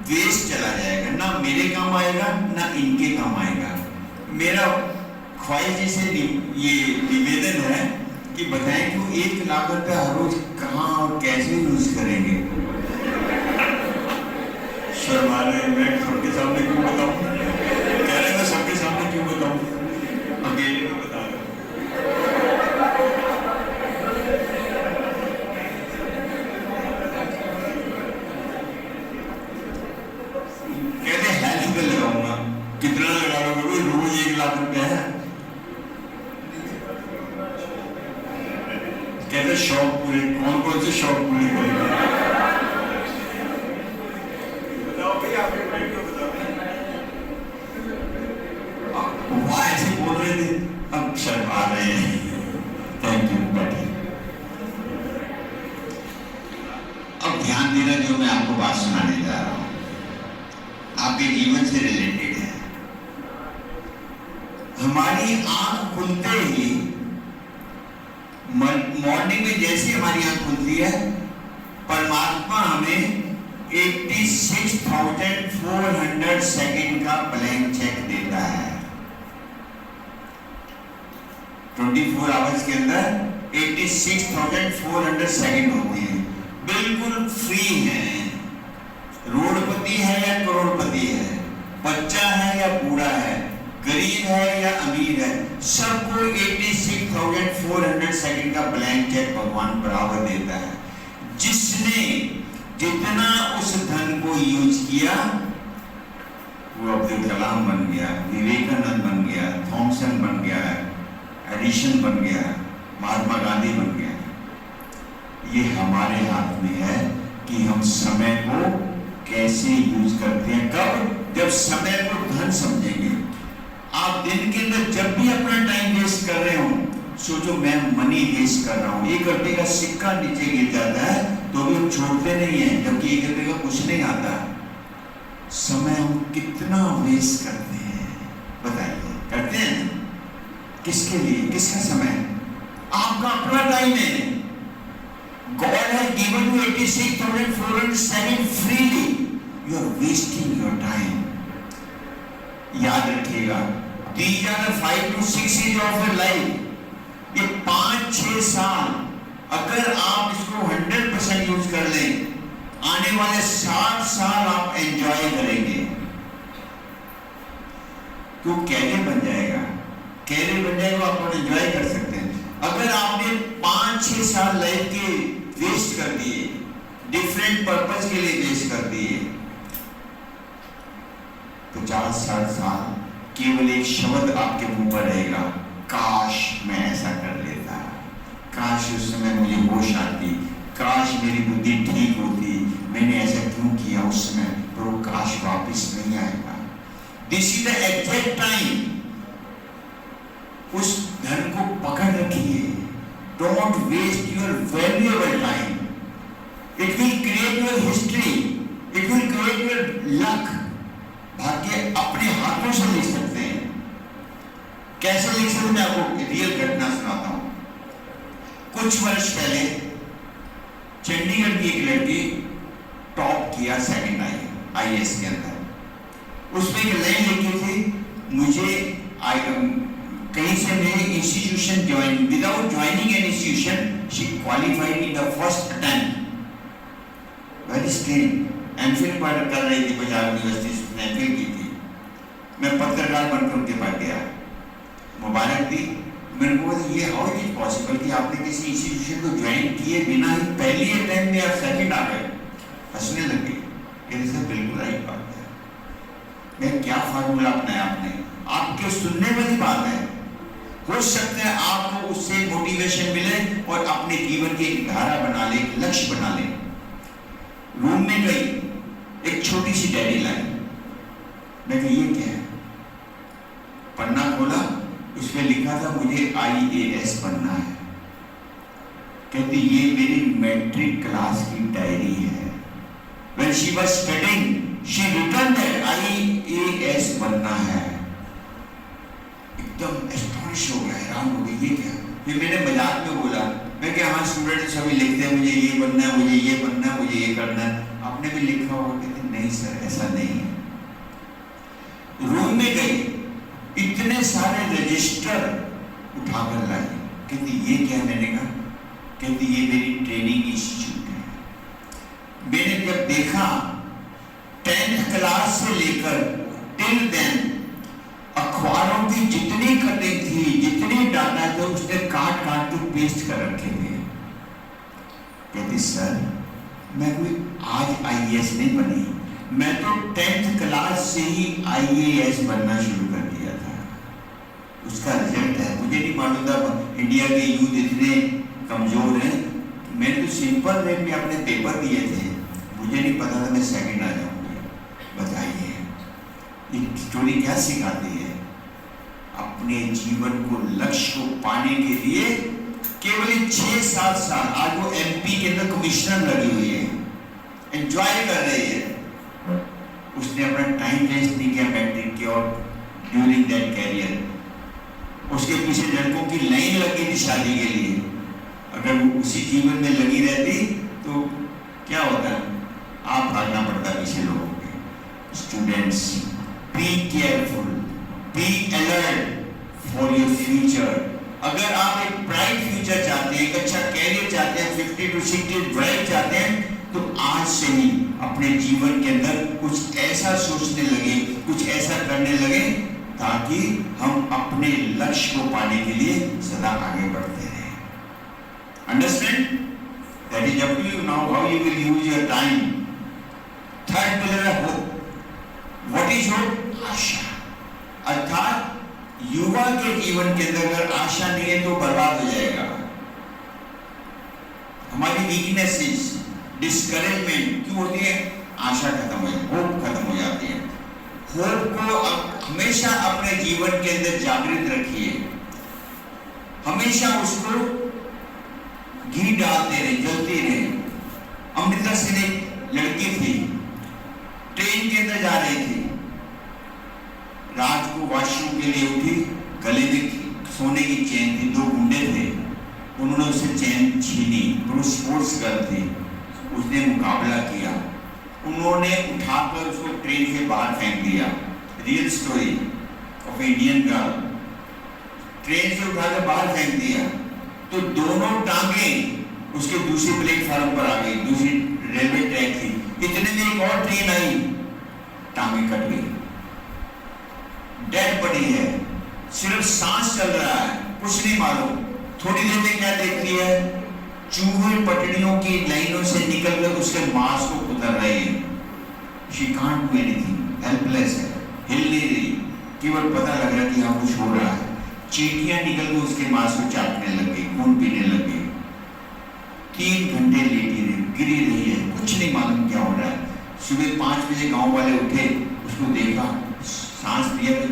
वेस्ट चला जाएगा, ना मेरे काम आएगा ना इनके काम आएगा। मेरा ख्वाहिश जी से ये निवेदन है कि बताएं कि वो 1 लाख रुपया हर रोज कहाँ और कैसे यूज करेंगे। शर्मा रहे, मैं सबके सामने क्यों बताऊं? कह रहे मैं सबके सामने क्यों बताऊं, अकेले में बता रहा हूं। कहते हेल्थ पे लगाऊंगा। कितना लगा लोगे? रोज 1 लाख रुपया है। कहते शौक पूरे, कौन कौन से शौक पूरे करेंगे? बताओ भाई, आपके माइंड को बताओ। वहाँ ऐसे बोल रहे थे, अब शर्मा रहे हैं। थैंक यू, बैठिए। अब ध्यान देना, जो मैं आपको बात सुनाने जा रहा हूँ आपके जीवन से रिलेटेड है। हमारी आंख खुलते ही, मॉर्निंग में जैसे हमारी आंख खुलती है, परमात्मा हमें 86,400 सेकेंड का ब्लैंक चेक देता है। 24 आवर्स के अंदर 86,400 सेकेंड होते हैं, बिल्कुल फ्री हैं। रोडपति है या करोड़पति है, बच्चा है या बूढ़ा है, गरीब है या अमीर है, सबको 86,400 सेकंड का ब्लैंक चेक भगवान बराबर देता है। जिसने जितना उस धन को यूज किया, वो अब्दुल कलाम बन गया, विवेकानंद बन गया, थॉमसन बन गया, एडिसन बन गया, महात्मा गांधी बन गया। ये हमारे हाथ में है कि हम समय को कैसे यूज करते हैं। कब? जब समय को धन समझेंगे। आप दिन के अंदर जब भी अपना टाइम वेस्ट कर रहे हो, सोचो मैं मनी वेस्ट कर रहा हूँ। 1 रुपए का सिक्का नीचे गिर जाता है तो भी हम छोड़ते नहीं है, जबकि 1 रुपए का कुछ नहीं आता। समय हम कितना वेस्ट करते हैं, बताइए, करते हैं? किसके लिए? किसका समय? आपका अपना टाइम है। God has given you 86,407 freely. You are wasting your time. याद रखिएगा, these are the 5 to 6 years of your life. ये 5-6 साल अगर आप इसको 100% यूज कर लें, आने वाले 60 साल आप एंजॉय करेंगे। तो कैरियर बन जाएगा, कैरियर बन जाएगा, आप एंजॉय कर सकते हैं। अगर आपने 5-6 साल लाइफ के वेस्ट कर दिए, डिफरेंट पर्पस के लिए वेस्ट कर दिए, 50-60 साल केवल एक शब्द आपके मुंह पर रहेगा, काश मैं ऐसा कर लेता, काश उस समय मुझे होश आती, काश मेरी बुद्धि ठीक होती, मैंने ऐसा क्यों किया उस समय, पर वो काश वापस नहीं आएगा। This is the exact time. उस धन को पकड़ रखिए। Don't waste your valuable time. It will create your history. It will create your luck. भाग्य अपने हाथों से लिख सकते हैं। कैसे लिख सकते हैं? मैं आपको रियल घटना सुनाता हूँ। कुछ वर्ष पहले चंडीगढ़ की एक लड़की टॉप किया सेकंड IAS के अंदर। उसमें एक लाइन लिखी थी, मुझे कहीं से मेरे institution join, without joining an institution she qualified in the first attempt. Very strange. MPhil कर रही थी पंजाब यूनिवर्सिटी से, एमफिल की थी। मैं पत्रकार बनकर उनके पास गया, मुबारक दी। मैंने बोला ये हाउ इज इट पॉसिबल कि आपने किसी इंस्टीट्यूशन को ज्वाइन किए बिना ही पहली अटेम्प्ट में आप सेकंड आ गए। हंसने लगे। ये बिल्कुल राइट बात है। मैं क्या फार्मूला अपनाया आपने? आपके सुनने वाली बात है। हो सकता है आपको उससे मोटिवेशन मिले और अपने जीवन की एक धारा बना ले, एक लक्ष्य बना ले। रूम में गई, एक छोटी सी डायरी लाई। मैं कहा ये क्या है? पन्ना खोला, उसमें लिखा था मुझे IAS बनना है। कहती ये मेरी मैट्रिक क्लास की डायरी है। When she was studying, she written that IAS बनना है। एकदम एस्टोनिश हो गया, हैरान हो गई, ये क्या? फिर मैंने मजाक में बोला, मैं क्या, हाँ स्टूडेंट सभी लिखते हैं मुझे ये बनना है, मुझे ये बनना है, मुझे ये करना है, आपने भी लिखा होगा? कहते नहीं सर ऐसा नहीं है। रूम में गई, इतने सारे रजिस्टर उठाकर लाई। कहती ये क्या है? मैंने कहा, कहती ये मेरी ट्रेनिंग इंस्टीट्यूट है। मैंने जब देखा 10th क्लास से लेकर टिल देन अखबारों की जितनी कटिंग थी, जितनी डाटा थे, उसने काट काट के पेस्ट कर रखे थे। कहती सर मैं कोई आज IAS नहीं बनी, मैं तो 10th क्लास से ही IAS बनना शुरू कर दिया था। उसका रिजल्ट है, मुझे नहीं मालूम था इंडिया के यूथ इतने कमजोर हैं। मैंने तो सिंपल वे में अपने पेपर दिए थे, मुझे नहीं पता था मैं सेकंड आ जाऊंगी। बताइए ये स्टोरी क्या सिखाती है? अपने जीवन को, लक्ष्य को पाने के लिए केवल 6-7 साल, आज वो MP के अंदर कमिश्नर लगी हुई है, एंजॉय कर रही है। उसने अपना टाइम वेस्ट नहीं किया मैट्रिक के और ड्यूरिंग दैट कैरियर। उसके पीछे लड़कों की लाइन लगी थी शादी के लिए। अगर वो उसी जीवन में लगी रहती तो क्या होता? आप भागना पड़ता पीछे लोगों के। Students, be careful, be alert for your future. अगर आप एक ब्राइट फ्यूचर चाहते हैं, एक अच्छा कैरियर चाहते हैं, 50 to 60 ब्राइट चाहते हैं, तो आज से ही अपने जीवन के अंदर कुछ ऐसा सोचने लगे, कुछ ऐसा करने लगे ताकि हम अपने लक्ष्य को पाने के लिए सदा आगे बढ़ते रहे। Understand? That is up to you now how you will use your time. Third pillar है होप। What is hope? आशा। अर्थात युवा के जीवन के अंदर अगर आशा नहीं है तो बर्बाद हो जाएगा। हमारी वीकनेसेस, डिस्करेजमेंट क्यों होती है? आशा खत्म हो जाती है, होप खत्म हो जाती है। होप को हमेशा अपने जीवन के अंदर जागृत रखिए, हमेशा उसको घी डालते रहे, जलती रहे। अमृता सिंह एक लड़की थी, ट्रेन के अंदर जा रही थी, रात को वॉशरूम के लिए उठी, गले में सोने की चेन थी, दो गुंडे थे, उन्होंने उससे चेन छीनी। वो स्पोर्ट्स गर्ल थी, उसने मुकाबला किया, उन्होंने उठाकर उसको ट्रेन से बाहर फेंक दिया। Real story of Indian girl. Train से उठाकर बाहर फेंक दिया तो दोनों टांगें उसके दूसरे प्लेटफॉर्म पर आ गई, दूसरी रेलवे ट्रैक थी। इतने में एक और ट्रेन आई, टांगें कट गई, डेड बॉडी है, सिर्फ सांस चल रहा है, कुछ नहीं मालूम। थोड़ी देर में क्या देखती है? चूहे पटड़ियों की लाइनों से निकलकर उसके मांस को कुतर रहे हैं। She can't do anything, helpless है, हिल नहीं रही, केवल पता लग रहा है कि यहाँ कुछ हो रहा है। चींटियां निकल कर उसके मांस को चाटने लग गई, खून पीने लग गई। 3 घंटे लेटी रही, गिरी रही है, कुछ नहीं मालूम क्या हो रहा है। सुबह 5 बजे गांव वाले उठे, उसको देखा, सांस लिया तो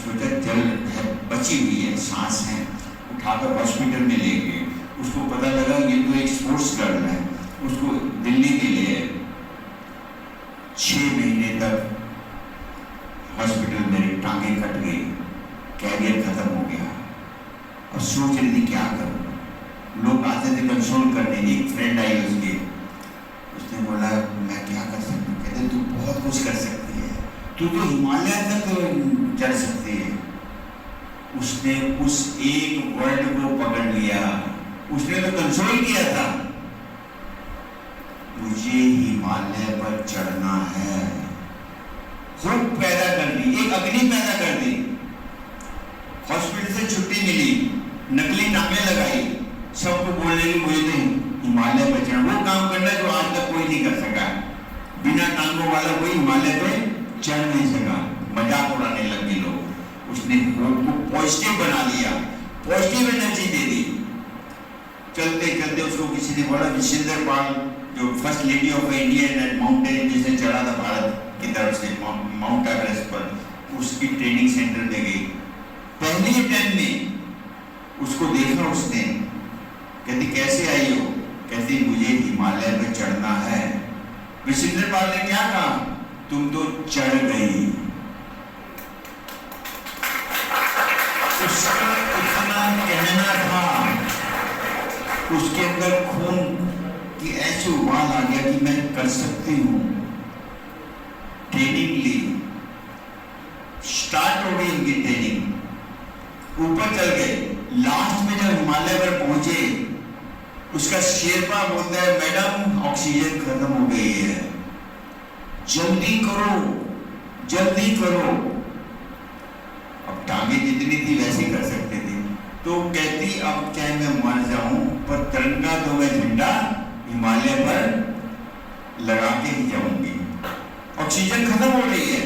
सोचा जल है, बची हुई है, सांस है, उठाकर हॉस्पिटल में ले गए। उसको पता लगा ये तो एक स्पोर्ट्स गर्ल है, उसको दिल्ली में ले आए। 6 महीने तक हॉस्पिटल में टांगे कट गई, कैरियर खत्म हो गया। और सोच रही थी क्या करूं। लोग आते थे कंसोल करने, एक फ्रेंड आई उसके, उसने बोला मैं क्या कर सकती हूँ? कहते तू बहुत कुछ कर सकती है, तू तो हिमालय तक चढ़ सकती है। उसने उस एक वर्ड को पकड़ लिया, उसने तो कंसोल किया था, मुझे हिमालय पर चढ़ना है। होप पैदा कर दी, एक अग्नि पैदा कर दी। हॉस्पिटल से छुट्टी मिली, नकली टांगे लगाई, सबको बोलने की मुझे तो हिमालय पर चढ़ना, वो काम करना जो आज तक कोई नहीं कर सका। बिना टांगों वाला कोई हिमालय पे चढ़ नहीं सका, मजाक उड़ाने लगे लोग। उसने होप को पॉजिटिव बना लिया, पॉजिटिव एनर्जी दे दी। चलते चलते उसको किसी ने बोला विशिंदर पाल, जो first lady of India and mountain जिसने चढ़ा था भारत की तरफ से माउंट एवरेस्ट पर, उसकी ट्रेनिंग सेंटर में गई। पहले टाइम में उसको देखा उसने, कहती कैसे आई हो? कहती मुझे हिमालय पर चढ़ना है। विशिंदर पाल ने क्या कहा? तुम तो चढ़ गई। उसका इतना कहना था, उसके अंदर खून की ऐसी उबाल आ गया कि मैं कर सकती हूँ। ट्रेनिंग ली, स्टार्ट हो गई उनकी ट्रेनिंग, ऊपर चल गए। लास्ट में जब हिमालय पर पहुंचे, उसका शेरपा बोलता है मैडम ऑक्सीजन खत्म हो गई है, जल्दी करो जल्दी करो। अब टांगे जितनी थी वैसे कर सकते थे, तो कहती अब चाहे मैं मर जाऊं पर तिरंगा तो मैं झंडा हिमालय पर लगा के ही जाऊंगी। ऑक्सीजन खत्म हो रही है,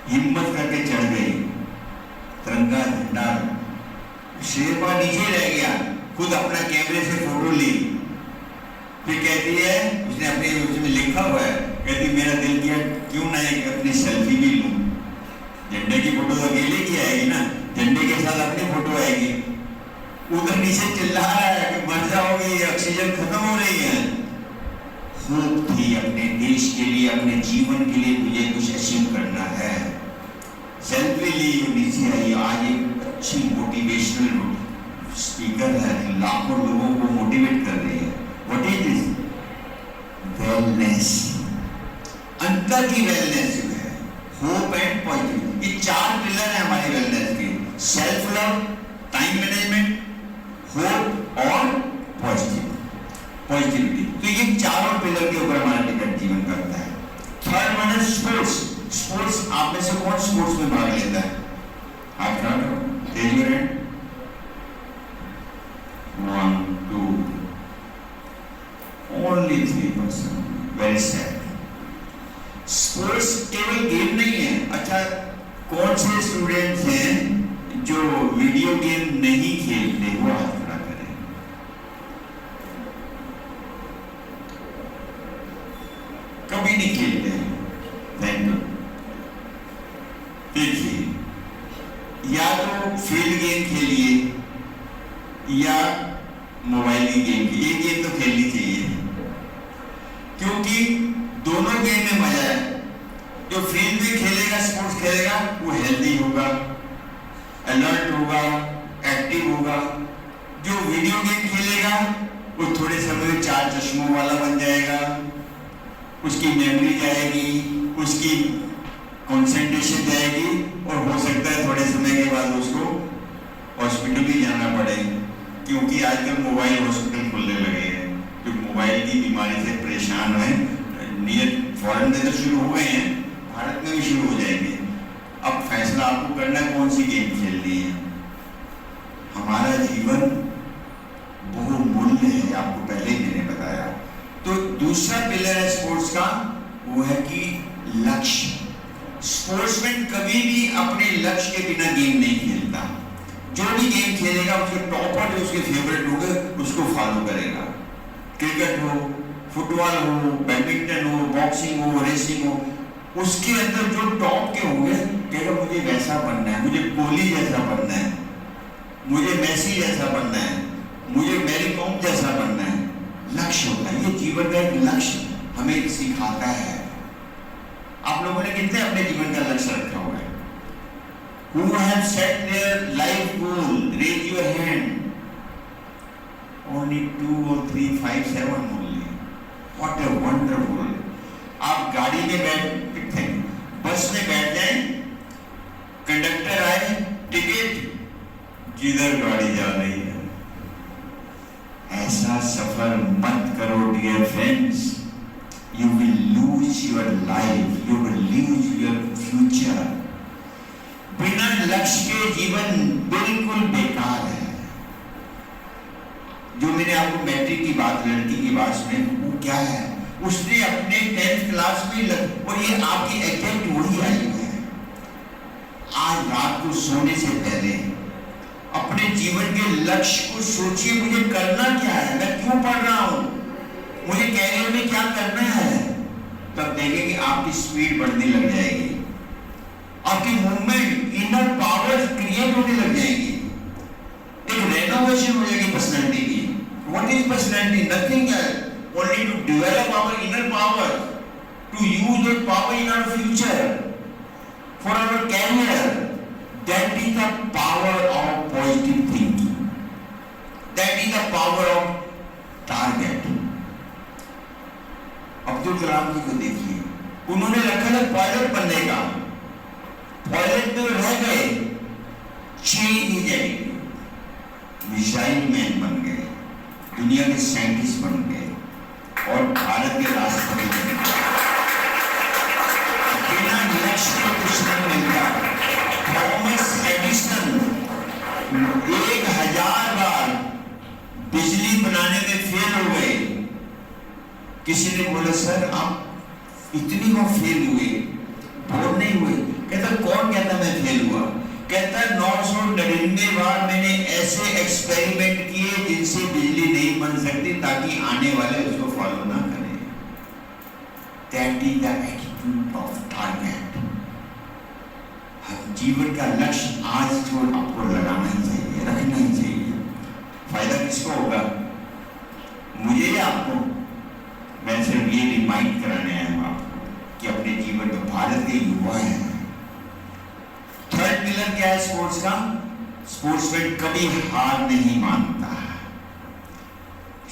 हिम्मत करके चढ़ गई, तिरंगा झंडा। शेरपा नीचे रह गया, खुद अपना कैमरे से फोटो ली, फिर कहती है, उसने अपने उसमें लिखा हुआ है, कहती मेरा दिल किया क्यों ना एक अपनी सेल्फी भी लूं। झंडे की फोटो तो अकेले की आएगी ना, झंडे के साथ अपनी फोटो आएगी। उधर नीचे चिल्ला रहा है कि मर जाओगे, ऑक्सीजन खत्म हो रही है। होप थी अपने देश के लिए, अपने जीवन के लिए मुझे कुछ अचीव करना है। सेल्फी ली, नीचे आई। आज एक अच्छी मोटिवेशनल स्पीकर है, लाखों लोगों को मोटिवेट कर रही है। What is this? वेलनेस, अंतर की वेलनेस जो है, होप एंड पॉजिटिव, ये 4 पिलर है हमारे वेलनेस के। Self love, time management, hope और पॉजिटिविटी। तो ये चारों पिलर के ऊपर हमारा स्पोर्ट्स में भाग लेता है? हाथ खड़ा करो, raise your hand. 1 2 only 3%। Very sad. Sports केवल गेम नहीं है। अच्छा, कौन से स्टूडेंट्स हैं जो वीडियो गेम नहीं खेलते? वो हाथ खड़ा करें। कभी नहीं खेलते हैं? Thank you. देखिए, या तो फील्ड गेम खेलिए या मोबाइल की गेम की। ये गेम तो खेलनी चाहिए, क्योंकि दोनों गेम में मजा है। जो फील्ड में खेलेगा, स्पोर्ट्स खेलेगा, वो हेल्दी होगा, अलर्ट होगा, एक्टिव होगा। जो वीडियो गेम खेलेगा वो थोड़े समय में 4 चश्मों वाला बन जाएगा, उसकी मेमोरी जाएगी, उसकी कंसंट्रेशन जाएगी, और हो सकता है थोड़े समय के बाद उसको हॉस्पिटल भी जाना पड़े, क्योंकि आजकल मोबाइल हॉस्पिटल खुलने लगे हैं। जो मोबाइल की बीमारी से परेशान हैं, नियर फॉरेन में तो शुरू हो गए हैं, भारत में भी शुरू हो जाएंगे। अब फैसला आपको करना है कौन सी गेम खेलनी है। हमारा जीवन बहुमूल्य है, आपको पहले ही मैंने बताया। तो दूसरा पिलर है स्पोर्ट्स का, वो है कि लक्ष्य। स्पोर्ट्समैन कभी भी अपने लक्ष्य के बिना गेम नहीं खेलता। जो भी गेम खेलेगा, उसके टॉपर जो उसके फेवरेट होंगे उसको फॉलो करेगा। क्रिकेट हो, फुटबॉल हो, बैडमिंटन हो, बॉक्सिंग हो, रेसिंग हो, उसके अंदर जो टॉप के होंगे कहेगा मुझे वैसा बनना है, मुझे कोहली जैसा बनना है, मुझे मेसी जैसा बनना है, मुझे मैरी कॉम जैसा बनना है। लक्ष्य होता है। ये जीवन का एक लक्ष्य हमें सिखाता है। आप लोगों ने कितने अपने जीवन का लक्ष्य रखा हुआ है? Who have set their life goal? Raise your hand. Only 2 or 3, 5, 7 only. What a wonderful. आप गाड़ी में बैठते हैं, बस में बैठ जाएं, कंडक्टर आए, टिकट, जिधर गाड़ी जा रही है। ऐसा सफर मत करो dear friends. You will lose your life. You will lose your future. बिना लक्ष्य के जीवन बिल्कुल बेकार है। जो मैंने आपको मैट्रिक की बात, लड़की की बात सुनी, वो क्या है? उसने अपने 10th क्लास में और ये आपकी एग्जैक्ट वही आई है। आज रात को सोने से पहले अपने जीवन के लक्ष्य को सोचिए। मुझे करना क्या है? मैं क्यों पढ़ रहा हूं? मुझे कैरियर में क्या करना है? तब देखेंगे आपकी स्पीड बढ़ने लग जाएगी, आपकी मूवमेंट, इनर पावर क्रिएट होने लग जाएगी, एक रेनोवेशन हो जाएगी पर्सनैलिटी की। What is personality? Nothing else, only to develop our inner power, to use that power in our future, for our career. That is the power of positive thinking, that is the power of target. Abdul Kalam ji को देखिए, उन्होंने रखा था pilot बनने का, pilot में रह गए, चेंज मिसाइल मैन बन गए, दुनिया के साइंटिस्ट बन गए और भारत के राष्ट्रपति बन गए। बिना लक्ष्य के कुछ नहीं मिलता। थॉमस एडिसन 1000 बार बिजली बनाने में फेल हो गए। किसी ने बोला सर आप इतनी बार फेल हुए, बोर नहीं हुए? कहता कौन कहता मैं फेल हुआ? कहता 999 बार मैंने ऐसे एक्सपेरिमेंट किए जिनसे बिजली नहीं बन सकती, ताकि आने वाले उसको फॉलो ना करें। That is the attitude of target. जीवन का लक्ष्य आज जो आपको लगाना ही चाहिए, रखना ही चाहिए। फायदा किसको होगा? मुझे या आपको? मैं सिर्फ ये रिमाइंड कराने आया हूं आपको कि अपने जीवन में भारत के युवा हैं। थर्ड पिलर क्या है स्पोर्ट्स का? स्पोर्ट्समैन कभी हार नहीं मानता।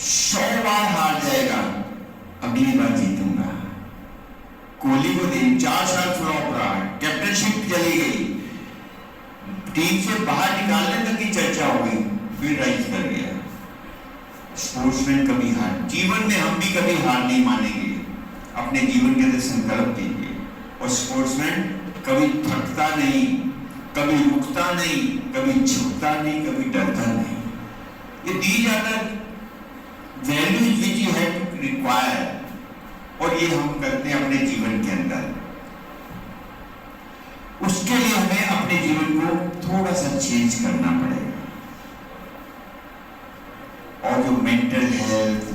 100 बार हार जाएगा, अगली बार जीतूंगा। कोहली को 4 साल फ्लॉप रहा, कैप्टनशिप चली गई, टीम से बाहर निकालने तक की चर्चा हो गई, फिर राइज कर गया। स्पोर्ट्समैन कभी हार, जीवन में हम भी कभी हार नहीं मानेंगे। अपने जीवन के अंदर संकल्प कीजिए और स्पोर्ट्समैन कभी थकता नहीं, कभी रुकता नहीं, कभी झुकता नहीं, कभी डरता नहीं। ये दी जाता values which you have to require, और ये हम करते हैं अपने जीवन के अंदर। उसके लिए हमें अपने जीवन को थोड़ा सा चेंज करना पड़ेगा, और जो मेंटल हेल्थ,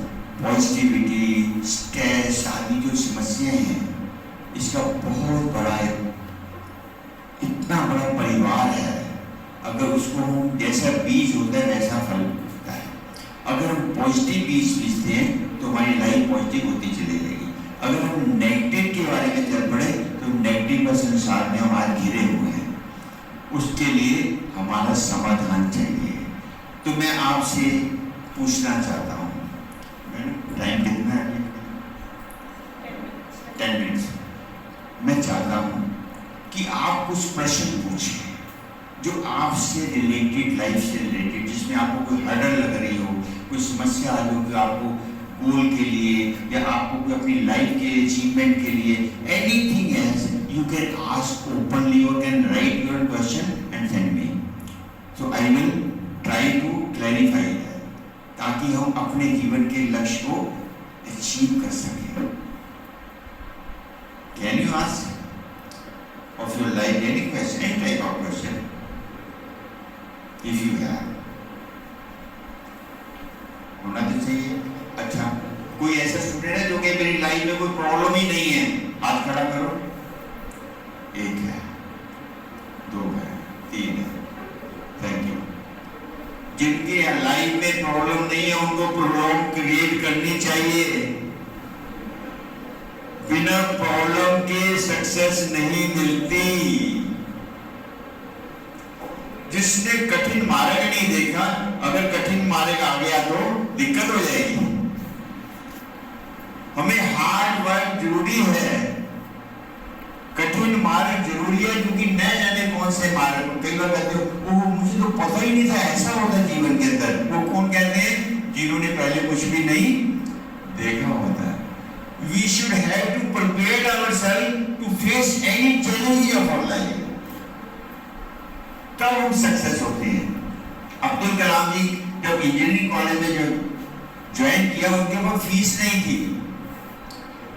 पॉजिटिविटी, स्ट्रेस आदि जो समस्याएं हैं, इसका बहुत बड़ा इतना बड़ा परिवार है। अगर उसको हम जैसा बीज होता है वैसा फल होता है। अगर हम पॉजिटिव बीज बीजते हैं तो हमारी लाइफ पॉजिटिव होती चली जाएगी। अगर हम नेगेटिव के बारे में चल पड़े तो नेगेटिव का संसार में हम आज घिरे हुए हैं। उसके लिए हमारा समाधान चाहिए। तो मैं आपसे पूछना चाहता हूँ, टाइम कितना है? 10 मिनट्स। मैं चाहता हूँ कि आप कुछ प्रश्न पूछें जो आपसे रिलेटेड, लाइफ से रिलेटेड, जिसमें आपको कोई हर्डल लग रही हो, कोई समस्या आ रही हो कि आपको गोल के लिए या आपको कोई अपनी लाइफ के अचीवमेंट के लिए, anything else you can ask openly और can write your question and send me. So I will try to clarify that, ताकि हम अपने जीवन के लक्ष्य को अचीव कर सकें। Can you ask of your life any question, any type of question, if you have? होना तो चाहिए। अच्छा, कोई ऐसा स्टूडेंट है जो कि मेरी लाइफ में कोई प्रॉब्लम ही नहीं है? हाथ खड़ा करो। 1 है, 2 है, 3 है। Thank you. जिनके लाइफ में प्रॉब्लम नहीं है उनको प्रॉब्लम क्रिएट करनी चाहिए। बिना प्रॉब्लम के सक्सेस नहीं मिलती। जिसने कठिन मार्ग नहीं देखा, अगर कठिन मार्ग आ गया तो दिक्कत हो जाएगी। हमें हार्ड वर्क जरूरी है, कठिन मार्ग जरूरी है, क्योंकि न जाने कौन से मार्ग। कई बार कहते हो वो मुझे तो पता ही नहीं था ऐसा होता जीवन के अंदर। वो कौन कहते हैं? जिन्होंने पहले कुछ भी नहीं देखा होता है। We should have to prepare ourselves to face any challenge of our life. तब हम सक्सेस होते हैं। अब्दुल कलाम जी जब इंजीनियरिंग कॉलेज में जो ज्वाइन किया, उनके पास फीस नहीं थी।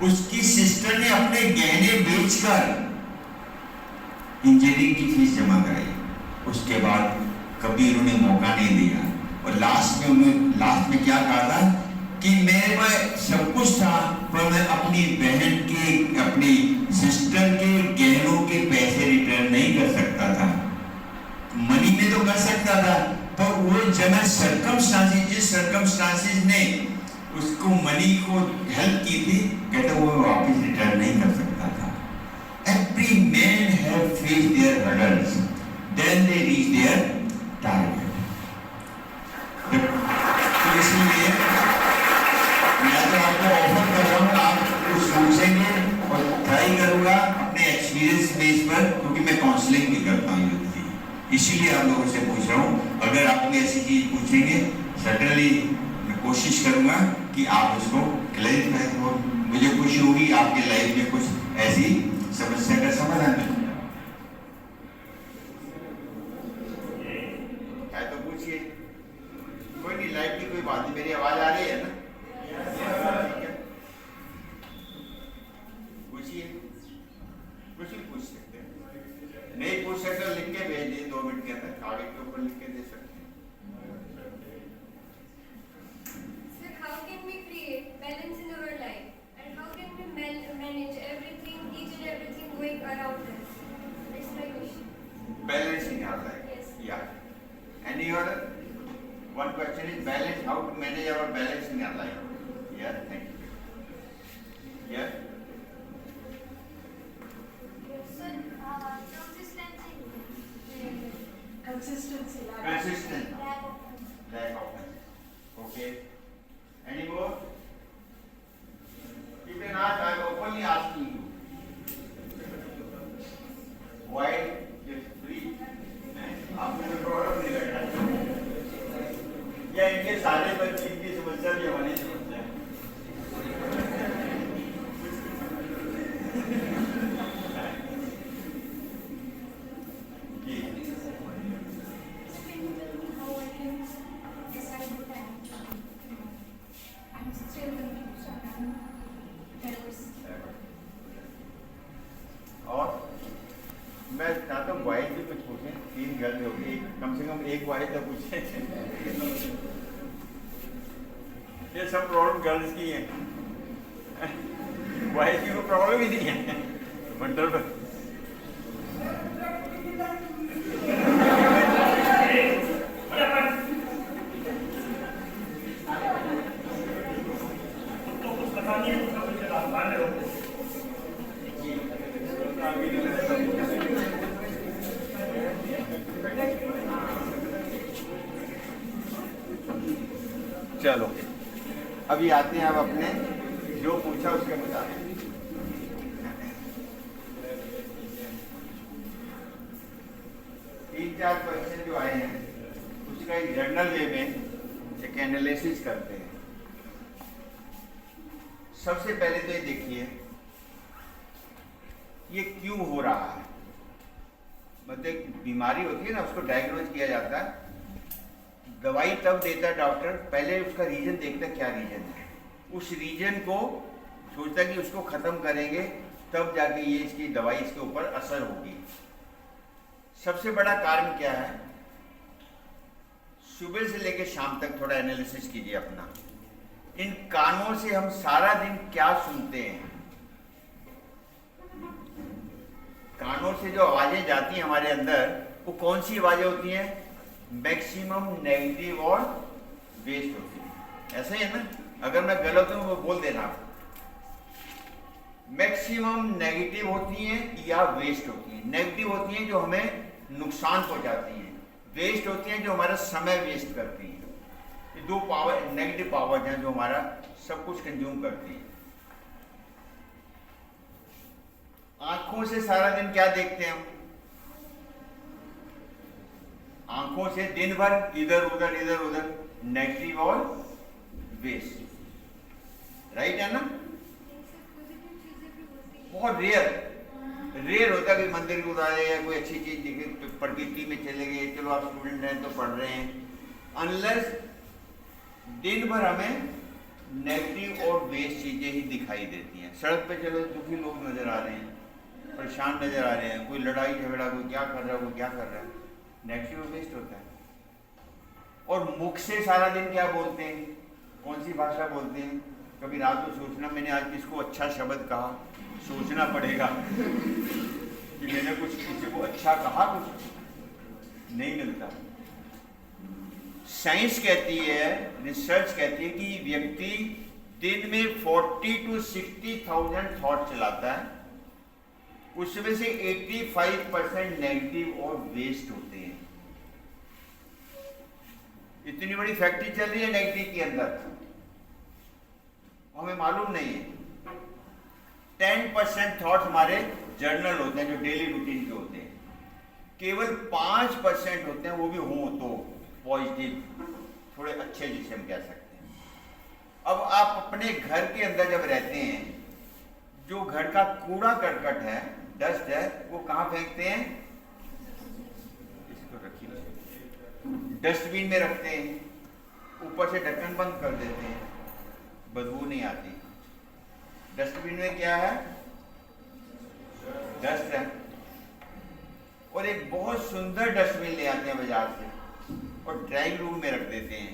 उसकी सिस्टर ने अपने गहने बेचकर इंजीनियरिंग की फीस जमा कराई। उसके बाद कभी उन्होंने मौका नहीं दिया, और लास्ट में क्या कहा था कि मेरे पास सब कुछ था, पर मैं अपनी बहन के, अपनी सिस्टर के गहनों के पैसे रिटर्न नहीं कर सकता था। मनी में तो कर सकता था, पर वो जब सर्कमस्टांसेस, जिस सर्कमस्टांसेस ने उसको मनी को हेल्प की थी, कहता वो वापस रिटर्न नहीं कर सकता था। Every man have face their hurdles, then they reach their target. तो इसलिए मैं तो आपको ऑफर कर रहा हूँ, आप कुछ सोचेंगे और ट्राई करूँगा अपने एक्सपीरियंस बेस पर, क्योंकि मैं काउंसलिंग भी करता हूँ यूथ की। इसीलिए आप लोगों से पूछ रहा हूँ। अगर आप कोई ऐसी चीज़ पूछेंगे, सर्टनली मैं कोशिश करूँगा कि आप उसको क्लैरिफाई हो। मुझे खुशी होगी आपके लाइफ में कुछ ऐसी समस्या का समाधान मिले। है तो पूछिए। कोई नहीं, लाइफ की कोई बात नहीं। मेरी आवाज़ आ रही है ना? पूछिए, कुछ भी पूछ सकते हैं। नहीं पूछ सकते लिख के भेज दिए, 2 मिनट के अंदर कागज के ऊपर लिख के दे सकते हैं। Sir, how can we create balance in our life, and how can we manage everything, each and everything going around us? That's my question. Balance in your life. Yes. Yeah. Any other? One question is balance. How to manage our balance in your life? Yeah. Thank you. Yeah. Sir, consistency. Consistency. Consistent. Lack of Lack of consistency. Okay. Any more? You can ask. I am openly asking you. Why? Just free. आपको कोई problem नहीं लग रहा? या इनके सारे बच्चे की समस्या भी हमारी समस्या है? मैं चाहता हूँ बॉयज भी कुछ पूछें, 3 गर्ल्स होगी, कम से कम एक बॉय तो पूछे। ये सब प्रॉब्लम गर्ल्स की है, बॉयज की कोई प्रॉब्लम ही नहीं है। मंडल पर चलो अभी आते हैं अब अपने जो पूछा उसके मुताबिक। 3-4 क्वेश्चन जो आए हैं उसका एक जर्नल वे में एक एनालिसिस करते हैं। सबसे पहले तो ये देखिए ये क्यों हो रहा है। मतलब एक बीमारी होती है ना, उसको डायग्नोज किया जाता है, दवाई तब देता है डॉक्टर, पहले उसका रीजन देखता है क्या रीजन है, उस रीजन को सोचता है कि उसको खत्म करेंगे तब जाके ये इसकी दवाई इसके ऊपर असर होगी। सबसे बड़ा कारण क्या है, सुबह से लेकर शाम तक थोड़ा एनालिसिस कीजिए अपना। इन कानों से हम सारा दिन क्या सुनते हैं, कानों से जो आवाजें जाती हैं हमारे अंदर वो कौन सी आवाजें होती हैं, मैक्सिमम नेगेटिव और वेस्ट होती है। ऐसा ही है ना, अगर मैं गलत हूं वो बोल देना आप। मैक्सिमम नेगेटिव होती हैं या वेस्ट होती हैं। नेगेटिव होती हैं जो हमें नुकसान पहुंचाती हैं, वेस्ट होती हैं जो हमारा समय वेस्ट करती हैं। ये 2 पावर, नेगेटिव पावर हैं जो हमारा सब कुछ कंज्यूम करती हैं। आंखों से सारा दिन क्या देखते हैं हम, आंखों से दिन भर इधर उधर नेगेटिव और वेस्ट, राइट है ना। बहुत रेयर होता है कि मंदिर को उतारे या कोई अच्छी चीज दिखे, प्रकृति में चले गए, चलो आप स्टूडेंट हैं तो पढ़ रहे हैं, अनलेस दिन भर हमें नेगेटिव और वेस्ट चीजें ही दिखाई देती हैं। सड़क पे चलो दुखी लोग नजर आ रहे हैं, परेशान नजर आ रहे हैं, कोई लड़ाई झगड़ा, कोई क्या कर रहा है, कोई क्या कर रहा है, नेगेटिव वेस्ट होता है। और मुख से सारा दिन क्या बोलते हैं, कौन सी भाषा बोलते हैं। कभी रात को सोचना मैंने आज किसको अच्छा शब्द कहा, सोचना पड़ेगा कि मैंने कुछ किसी को अच्छा कहा, कुछ नहीं मिलता। साइंस कहती है, रिसर्च कहती है कि व्यक्ति दिन में 40 to 60,000 थॉट चलाता है, उसमें से 85% नेगेटिव और वेस्ट होते हैं। इतनी बड़ी फैक्ट्री चल रही है नेगेटिव के अंदर, हमें मालूम नहीं है। 10% थॉट्स हमारे जर्नल होते हैं जो डेली रूटीन के होते हैं, केवल 5% होते हैं, वो भी हों तो पॉजिटिव, थोड़े अच्छे जिसे हम कह सकते हैं। अब आप अपने घर के अंदर जब रहते हैं, जो घर का कूड़ा करकट है, डस्ट है, वो कहाँ फेंकते हैं, इसको रखिए, डस्टबिन में रखते हैं, ऊपर से ढक्कन बंद कर देते हैं, बदबू नहीं आती। डस्टबिन में क्या है, डस्ट है। और एक बहुत सुंदर डस्टबिन ले आते हैं बाजार से और ड्राइंग रूम में रख देते हैं,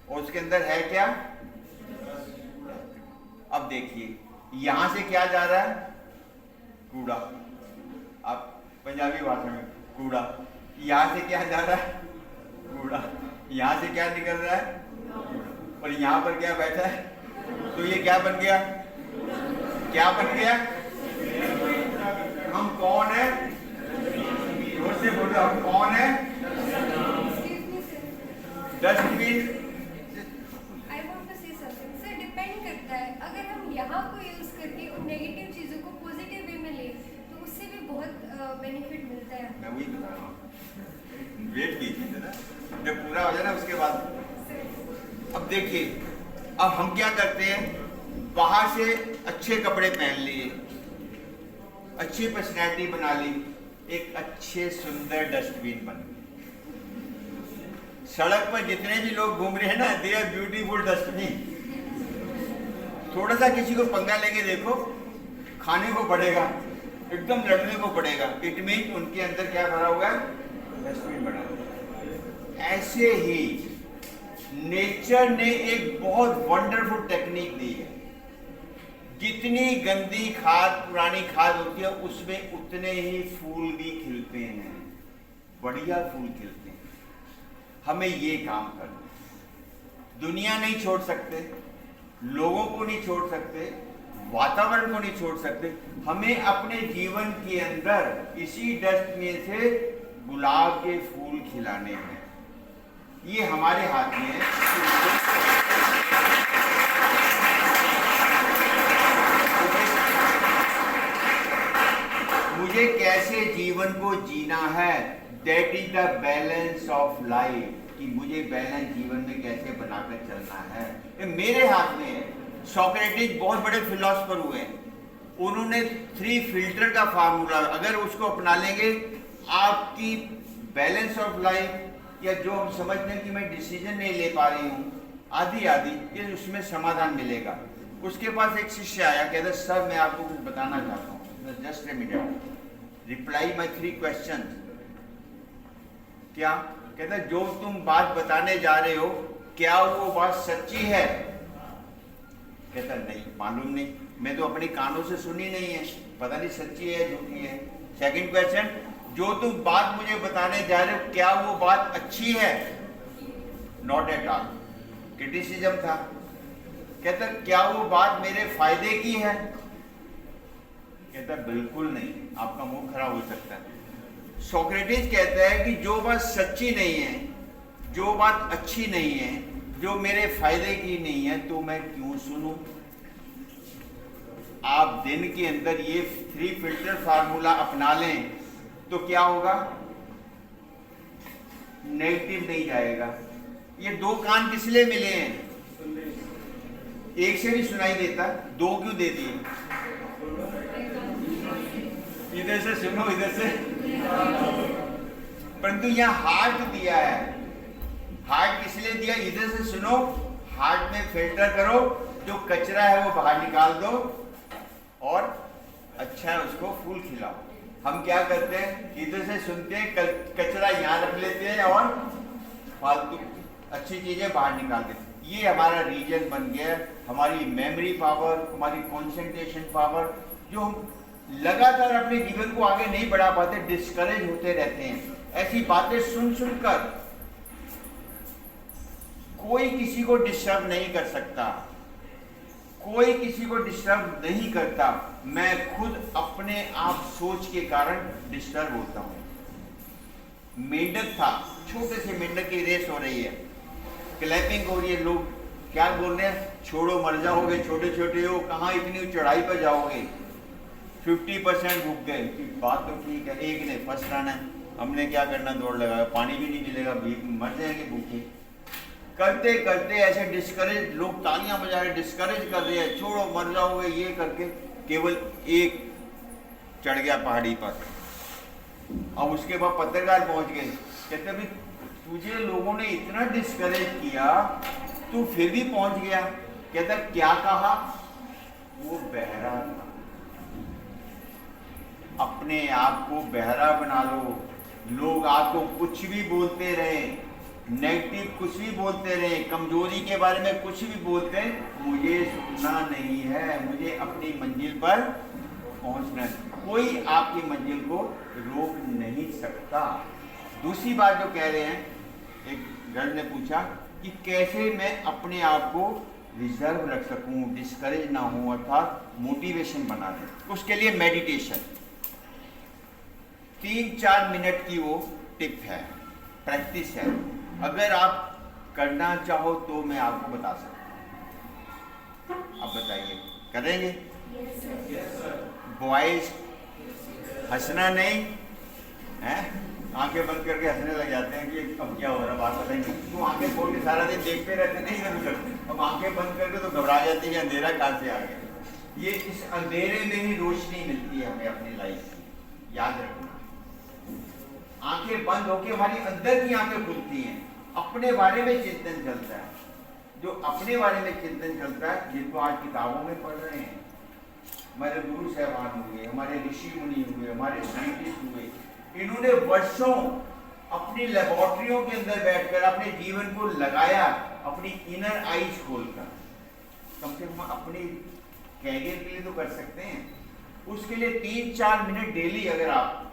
और उसके अंदर है क्या, अब देखिए यहां से क्या जा रहा है, कूड़ा, आप पंजाबी भाषा में कूड़ा, यहां से क्या जा रहा है, कूड़ा, यहां से क्या निकल रहा है, कूड़ा, और यहां पर क्या बैठा है, तो ये क्या बन गया, क्या बन गया, हम कौन है, जोर से बोलो, हम कौन है, डस्टबिन। अगर हम यहाँ को यूज करके उन नेगेटिव चीजों को पॉजिटिव वे में ले तो उससे भी बहुत बेनिफिट मिलता है। मैं वही बता रहा हूँ, वेट कीजिए ना, जब पूरा हो जाए ना उसके बाद। अब देखिए, अब हम क्या करते हैं, बाहर से अच्छे कपड़े पहन लिए, अच्छी पर्सनैलिटी बना ली, एक अच्छे सुंदर डस्टबिन बन गए। सड़क पर जितने भी लोग घूम रहे हैं ना, दे आर ब्यूटीफुल डस्टबिन। थोड़ा सा किसी को पंगा लेके देखो, खाने को पड़ेगा, एकदम लड़ने को पड़ेगा। इट मीन उनके अंदर क्या भरा हुआ है? डस्टबिन बना हुआ है। ऐसे ही नेचर ने एक बहुत वंडरफुल टेक्निक दी है। जितनी गंदी खाद, पुरानी खाद होती है, उसमें उतने ही फूल भी खिलते हैं, बढ़िया फूल खिलते हैं। हमें ये काम करना है। दुनिया नहीं छोड़ सकते, लोगों को नहीं छोड़ सकते, वातावरण को नहीं छोड़ सकते। हमें अपने जीवन के अंदर इसी डस्ट में से गुलाब के फूल खिलाने हैं। ये हमारे हाथ में है। मुझे कैसे जीवन को जीना है, that is the balance of life, कि मुझे बैलेंस जीवन में कैसे बनाकर चलना है, ये मेरे हाथ में है। सोक्रेटिस बहुत बड़े फिलोसफर हुए हैं, उन्होंने 3 फिल्टर का फार्मूला, अगर उसको अपना लेंगे, आपकी बैलेंस ऑफ लाइफ, या जो हम समझते हैं कि मैं डिसीजन नहीं ले पा रही हूँ आदि आदि, ये उसमें समाधान मिलेगा। उसके पास एक शिष्य आया, कहता सर मैं आपको कुछ बताना चाहता हूँ, just a minute, reply my 3 question. क्या? कहता जो तुम बात बताने जा रहे हो, क्या वो बात सच्ची है? कहता नहीं, मालूम नहीं, मैं तो अपने कानों से सुनी नहीं है, पता नहीं सच्ची है झूठी है। सेकंड क्वेश्चन, जो तुम बात मुझे बताने जा रहे हो, क्या वो बात अच्छी है? नॉट एट ऑल, क्रिटिसिज्म था। कहता क्या वो बात मेरे फायदे की है? कहता बिल्कुल नहीं, आपका मुंह खराब हो सकता है। सोक्रेटिस कहता है कि जो बात सच्ची नहीं है, जो बात अच्छी नहीं है, जो मेरे फायदे की नहीं है, तो मैं क्यों सुनूं? आप दिन के अंदर ये 3 फिल्टर फार्मूला अपना लें तो क्या होगा? नेगेटिव नहीं जाएगा। ये 2 कान किस लिए मिले हैं? एक से भी सुनाई देता, 2 क्यों दे दिए? इधर से सुनो, इधर से, परंतु यहाँ हार्ट दिया है। हार्ट किस लिए दिया? इधर से सुनो, हार्ट में फिल्टर करो, जो कचरा है वो बाहर निकाल दो, और अच्छा है उसको फूल खिलाओ। हम क्या करते हैं, इधर से सुनते हैं, कचरा यहाँ रख लेते हैं और फालतू अच्छी चीजें बाहर निकाल देते हैं। ये हमारा रीजन बन गया, हमारी मेमोरी पावर, हमारी कंसंट्रेशन पावर, जो हम लगातार अपने जीवन को आगे नहीं बढ़ा पाते, डिस्करेज होते रहते हैं। ऐसी बातें सुन सुनकर कोई किसी को डिस्टर्ब नहीं कर सकता, कोई किसी को डिस्टर्ब नहीं करता। मैं खुद अपने आप सोच के कारण डिस्टर्ब होता हूं। मेंढक था, छोटे से मेंढक की रेस हो रही है, क्लैपिंग हो रही है, लोग क्या बोल रहे हैं, छोड़ो मर जाओगे, छोटे छोटे हो, कहाँ इतनी चढ़ाई पर जाओगे। 50% रुक गए, बात तो ठीक है, एक ने फर्स्ट आना है, हमने क्या करना, दौड़ लगाया, पानी भी नहीं मिलेगा, मर जाएंगे भूखे। करते करते ऐसे डिस्करेज, लोग तालियां बजा रहे, डिस्करेज कर रहे हैं, छोड़ो मर जाओगे, ये करके केवल एक चढ़ गया पहाड़ी पर। अब उसके बाद पत्रकार पहुंच गए, कहते भाई तुझे लोगों ने इतना डिस्करेज किया, तू फिर भी पहुंच गया। कहता क्या कहा? वो बहरा था। अपने आप को बहरा बना लो। लोग आपको कुछ भी बोलते रहे, नेगेटिव कुछ भी बोलते रहे, कमजोरी के बारे में कुछ भी बोलते हैं, मुझे सुनना नहीं है, मुझे अपनी मंजिल पर पहुंचना है। कोई आपकी मंजिल को रोक नहीं सकता। दूसरी बात जो कह रहे हैं, एक गर्ल ने पूछा कि कैसे मैं अपने आप को रिजर्व रख सकूं, डिस्करेज ना हूं, अर्थात मोटिवेशन बना दें। उसके लिए मेडिटेशन 3-4 मिनट की वो टिप है, प्रैक्टिस है। अगर आप करना चाहो तो मैं आपको बता सकता हूँ। आप बताइए, करेंगे? बॉयज हंसना नहीं है, आंखें बंद करके हंसने लग जाते हैं कि अब क्या हो रहा है, बात बताएंगे। तो आंखें खोल के सारा दिन देखते रहते नहीं, इधर उधर। अब आंखें बंद करके तो घबरा जाते हैं, अंधेरा कहाँ से आ गया। ये इस अंधेरे में ही रोशनी मिलती है हमें अपनी लाइफ की, याद रखना। आंखें बंद होकर हमारी अंदर की आंखें खुलती हैं, अपने बारे में चिंतन चलता है। जो अपने बारे में चिंतन चलता है, जिनको आज किताबों में पढ़ रहे हैं, हमारे गुरु साहबान हुए, हमारे ऋषि मुनि हुए, हमारे साइंटिस्ट हुए, इन्होंने वर्षों अपनी लेबोरेटरियों के अंदर बैठकर अपने जीवन को लगाया, अपनी इनर आईज खोलकर। कम से कम अपने कैरियर के लिए तो कर सकते हैं। उसके लिए 3-4 मिनट डेली अगर आप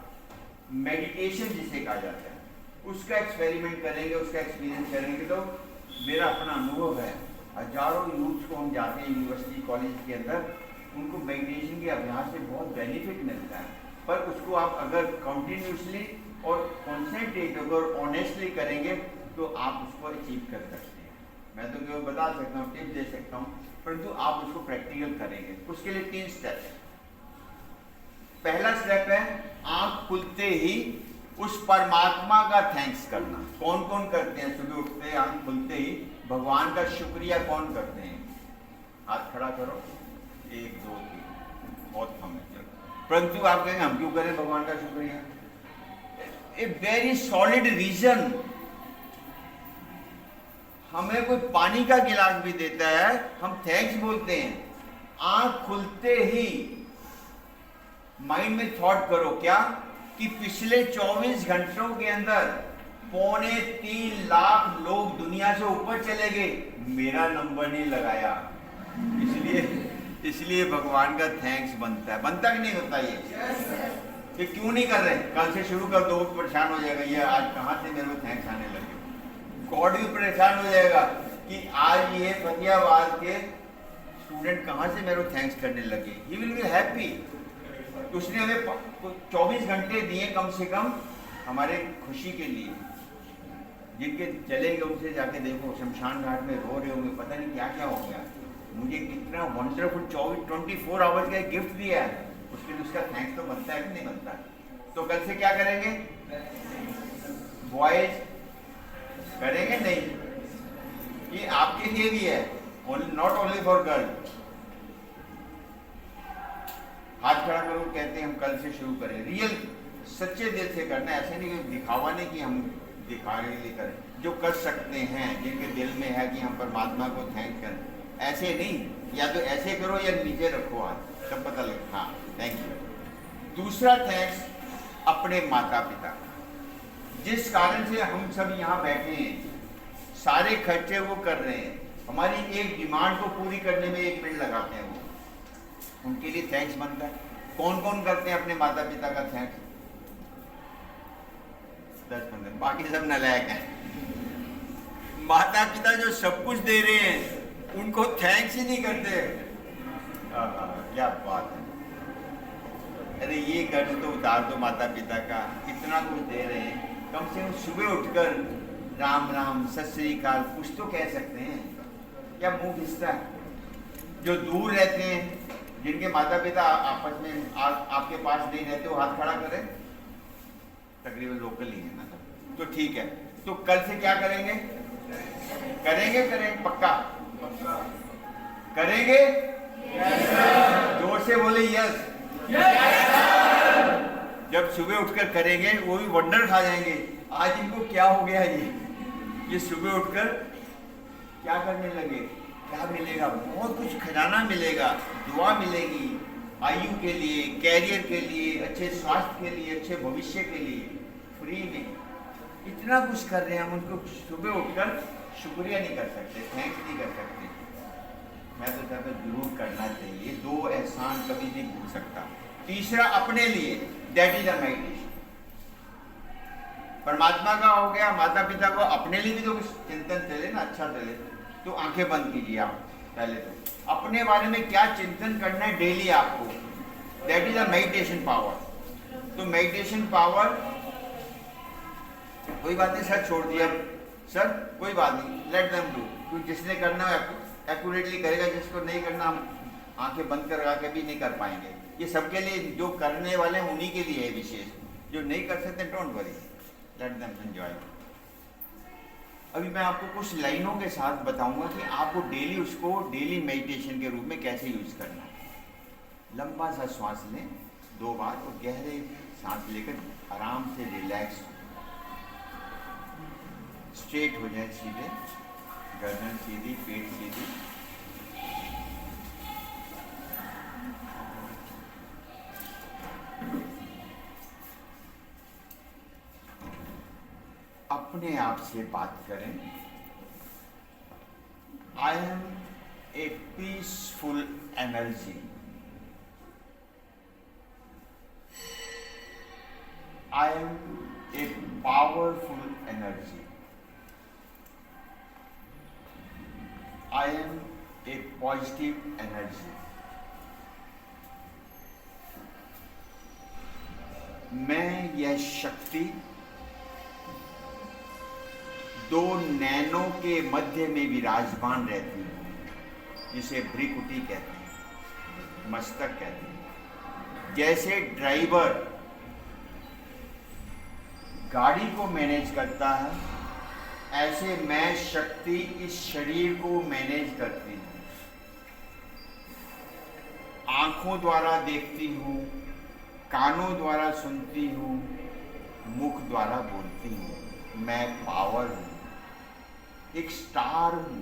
मेडिटेशन जिसे कहा जाता है उसका एक्सपेरिमेंट करेंगे, उसका एक्सपीरियंस करेंगे, तो मेरा अपना अनुभव है, हजारों यूथ को हम जाते हैं यूनिवर्सिटी कॉलेज के अंदर, उनको मेडिटेशन के अभ्यास से बहुत बेनिफिट मिलता है। पर उसको आप अगर कंटिन्यूसली और कॉन्सेंट्रेट अगर ऑनेस्टली करेंगे तो आप उसको अचीव कर सकते हैं। मैं तो केवल बता सकता हूँ, टिप दे सकता हूँ, परंतु आप उसको प्रैक्टिकल करेंगे। उसके लिए 3 स्टेप है। पहला स्टेप है आंख खुलते ही उस परमात्मा का थैंक्स करना। कौन कौन करते हैं? सुबह उठते आंख खुलते ही भगवान का शुक्रिया कौन करते हैं? हाथ खड़ा करो। 1 2 3, बहुत कम है, परंतु आप कहेंगे हम क्यों करें भगवान का शुक्रिया? A very solid reason. हमें कोई पानी का गिलास भी देता है, हम थैंक्स बोलते हैं। आंख खुलते ही माइंड में थॉट करो क्या कि पिछले 24 घंटों के अंदर 2.25 लाख लोग दुनिया से ऊपर चले गए, मेरा नंबर नहीं लगाया। इसलिए भगवान का थैंक्स बनता है। बनता कि नहीं होता? ये क्यों नहीं कर रहे? कल से शुरू कर दो, परेशान हो जाएगा, ये आज कहाँ से मेरे को थैंक्स आने लगे। गॉड भी परेशान हो जाएगा कि आज ये फतेहाबाद के स्टूडेंट कहाँ से मेरे को थैंक्स करने लगे। He will be happy. उसने हमें 24 घंटे दिए कम से कम हमारे खुशी के लिए। जिनके चलेंगे उनसे जाके देखो, शमशान घाट में रो रहे होंगे, पता नहीं क्या क्या हो गया। मुझे कितना वंडरफुल 24 आवर्स का गिफ्ट दिया है, उसके लिए उसका थैंक्स तो बनता है कि नहीं बनता? तो कल से क्या करेंगे? बॉयज करेंगे नहीं, ये आपके लिए भी है, नॉट ओनली फॉर गर्ल। हाथ खड़ा करो, कहते हैं हम कल से शुरू करें। रियल सच्चे दिल से करना, ऐसे नहीं कि दिखावा नहीं कि हम दिखाने के लिए करें। जो कर सकते हैं, जिनके दिल में है कि हम परमात्मा को थैंक करें, ऐसे नहीं, या तो ऐसे करो या नीचे रखो हाथ, सब पता लगे। हाँ, थैंक यू। दूसरा थैंक्स अपने माता पिता, जिस कारण से हम सब यहाँ बैठे हैं, सारे खर्चे वो कर रहे हैं, हमारी एक डिमांड को पूरी करने में 1 मिनट लगाते हैं, वो उनके लिए थैंक्स बनता है। कौन कौन करते हैं अपने माता पिता का थैंक्स? 10-15, बाकी सब नालायक हैं। माता पिता जो सब कुछ दे रहे हैं उनको थैंक्स ही नहीं करते। क्या बात है। अरे ये कर्ज तो उतार दो माता पिता का, इतना कुछ दे रहे हैं, कम से कम सुबह उठकर राम राम सत श्री अकाल कुछ तो कह सकते हैं। क्या मुंह घिसता है? जो दूर रहते हैं, जिनके माता पिता आपस में आपके पास नहीं रहते, वो हाथ खड़ा करें। तकरीबन लोकल ही है ना, तो ठीक है। तो कल से क्या करेंगे? करेंगे पक्का करेंगे? जोर से बोले यस। जब सुबह उठकर करेंगे वो भी वंडर खा जाएंगे, आज इनको क्या हो गया। ये सुबह उठकर क्या करने लगे, क्या मिलेगा? बहुत कुछ खजाना मिलेगा, दुआ मिलेगी आयु के लिए, कैरियर के लिए, अच्छे स्वास्थ्य के लिए, अच्छे भविष्य के लिए, फ्री में। इतना कुछ कर रहे हैं हम, उनको सुबह उठकर शुक्रिया नहीं कर सकते, थैंक्स नहीं कर सकते। मैं तो चाहता जरूर करना चाहिए, 2 एहसान कभी नहीं भूल सकता। तीसरा अपने लिए, दैट इज अ मेडिटेशन। परमात्मा का हो गया, माता पिता को, अपने लिए भी तो कुछ चिंतन चले ना, अच्छा चले। तो आंखें बंद कीजिए आप, पहले तो अपने बारे में क्या चिंतन करना है डेली आपको, that is a meditation power. तो मेडिटेशन पावर, कोई बात नहीं सर, छोड़ दिया सर, कोई बात नहीं, लेट देम डू। क्योंकि जिसने करना है एक्यूरेटली करेगा, जिसको नहीं करना हम आंखें बंद करवा के भी नहीं कर पाएंगे। ये सबके लिए, जो करने वाले हैं उन्हीं के लिए है विशेष, जो नहीं कर सकते don't worry, let them enjoy. अभी मैं आपको कुछ लाइनों के साथ बताऊंगा कि आपको डेली मेडिटेशन के रूप में कैसे यूज करना है। लंबा सा श्वास लें 2 बार और गहरे सांस लेकर आराम से रिलैक्स, स्ट्रेट हो जाए, सीधे, गर्दन सीधी, पेट सीधी। अपने आप से बात करें। I am a peaceful energy. I am a powerful energy. I am a positive energy. मैं यह शक्ति 2 नैनों के मध्य में विराजमान रहती हूँ, जिसे भ्रिकुटी कहते हैं, मस्तक कहते हैं। जैसे ड्राइवर गाड़ी को मैनेज करता है, ऐसे मैं शक्ति इस शरीर को मैनेज करती हूँ। आंखों द्वारा देखती हूँ, कानों द्वारा सुनती हूँ, मुख द्वारा बोलती हूँ। मैं पावर हूँ, एक स्टार हूँ,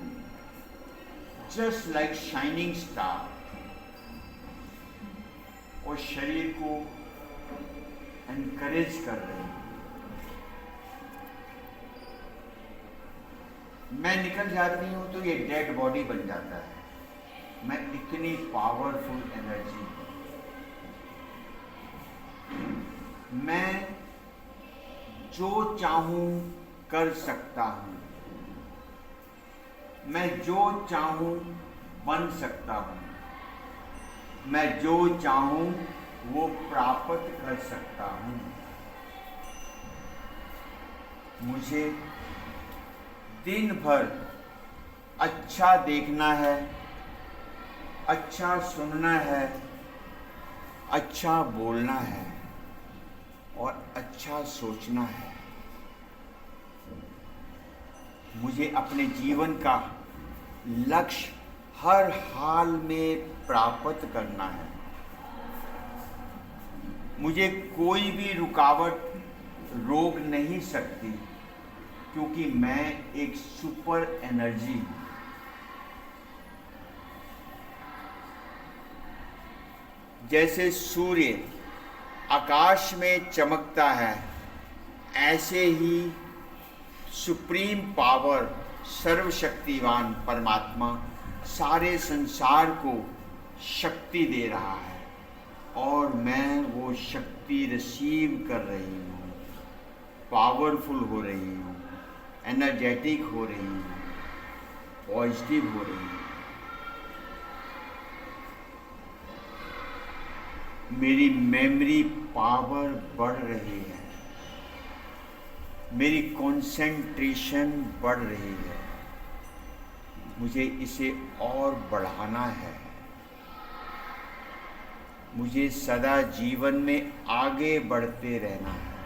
जस्ट लाइक शाइनिंग स्टार। और शरीर को एनकरेज कर रही हूँ। मैं निकल जाती हूँ तो ये डेड बॉडी बन जाता है। मैं इतनी पावरफुल एनर्जी हूँ। मैं जो चाहूं कर सकता हूं। मैं जो चाहूं बन सकता हूं। मैं जो चाहूं वो प्राप्त कर सकता हूं। मुझे दिन भर अच्छा देखना है, अच्छा सुनना है, अच्छा बोलना है और अच्छा सोचना है। मुझे अपने जीवन का लक्ष्य हर हाल में प्राप्त करना है। मुझे कोई भी रुकावट रोक नहीं सकती, क्योंकि मैं एक सुपर एनर्जी हूँ। जैसे सूर्य आकाश में चमकता है, ऐसे ही सुप्रीम पावर सर्वशक्तिवान परमात्मा सारे संसार को शक्ति दे रहा है और मैं वो शक्ति रिसीव कर रही हूँ। पावरफुल हो रही हूँ, एनर्जेटिक हो रही हूँ, पॉजिटिव हो रही हूँ। मेरी मेमोरी पावर बढ़ रही है। मेरी कंसंट्रेशन बढ़ रही है। मुझे इसे और बढ़ाना है। मुझे सदा जीवन में आगे बढ़ते रहना है।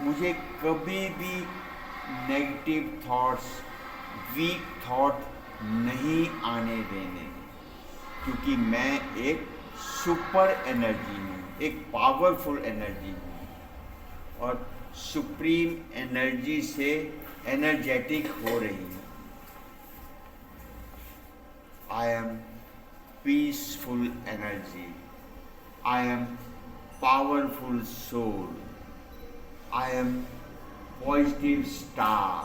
मुझे कभी भी नेगेटिव थॉट्स, वीक थॉट नहीं आने देने, क्योंकि मैं एक सुपर एनर्जी हूँ, एक पावरफुल एनर्जी हूँ और सुप्रीम एनर्जी से एनर्जेटिक हो रही हूँ। I am peaceful energy. I am powerful soul. I am positive star.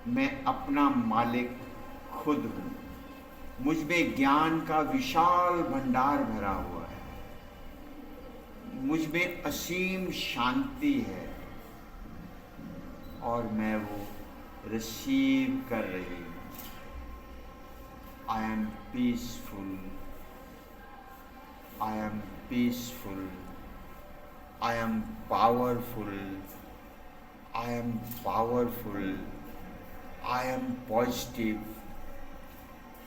मैं अपना मालिक खुद हूँ। मुझ में ज्ञान का विशाल भंडार भरा हुआ है। मुझ में असीम शांति है और मैं वो रिसीव कर रही हूँ। I am peaceful. I am peaceful. I am powerful. I am powerful. I am positive.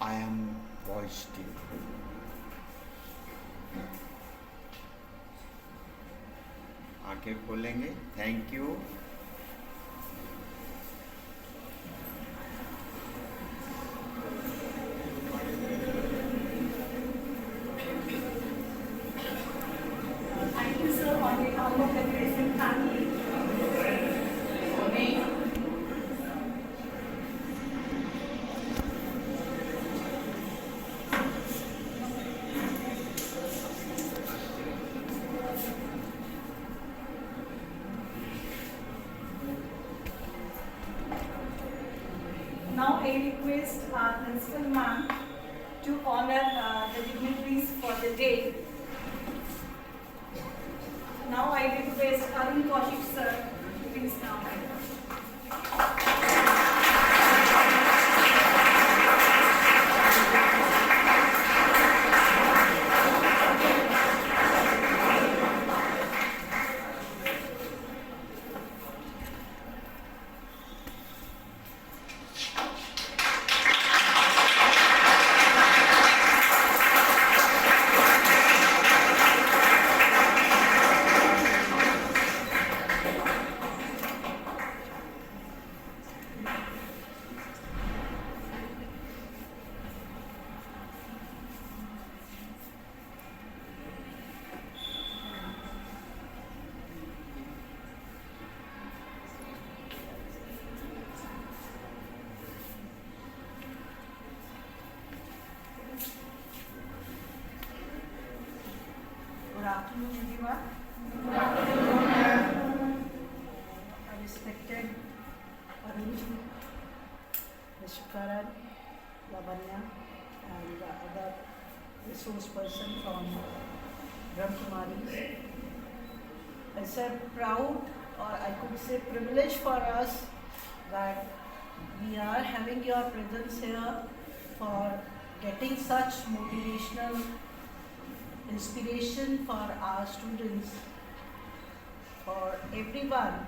I am positive. आंखें खोलेंगे। Thank you. Thank you, sir, on behalf of the Crescent family. I request our principal ma'am to honor the dignitaries for the day. Now I request Arun Kaushik sir to please now. Good afternoon, everyone. Good afternoon. Respected Arun, Mr. Karan, Lavanya, and the other resource person from Brahmakumaris. It's a proud, or I could say privilege for us that we are having your presence here for getting such motivational inspiration for our students, for everyone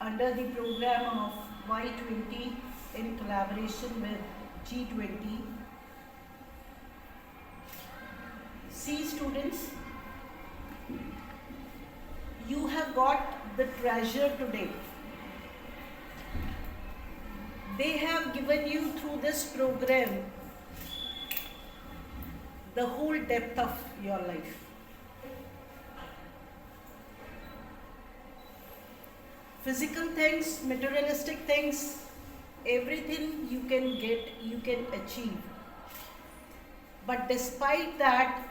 under the program of Y20 in collaboration with G20. See students, you have got the treasure today. They have given you through this program the whole depth of your life. Physical things, materialistic things, everything you can get, you can achieve. But despite that,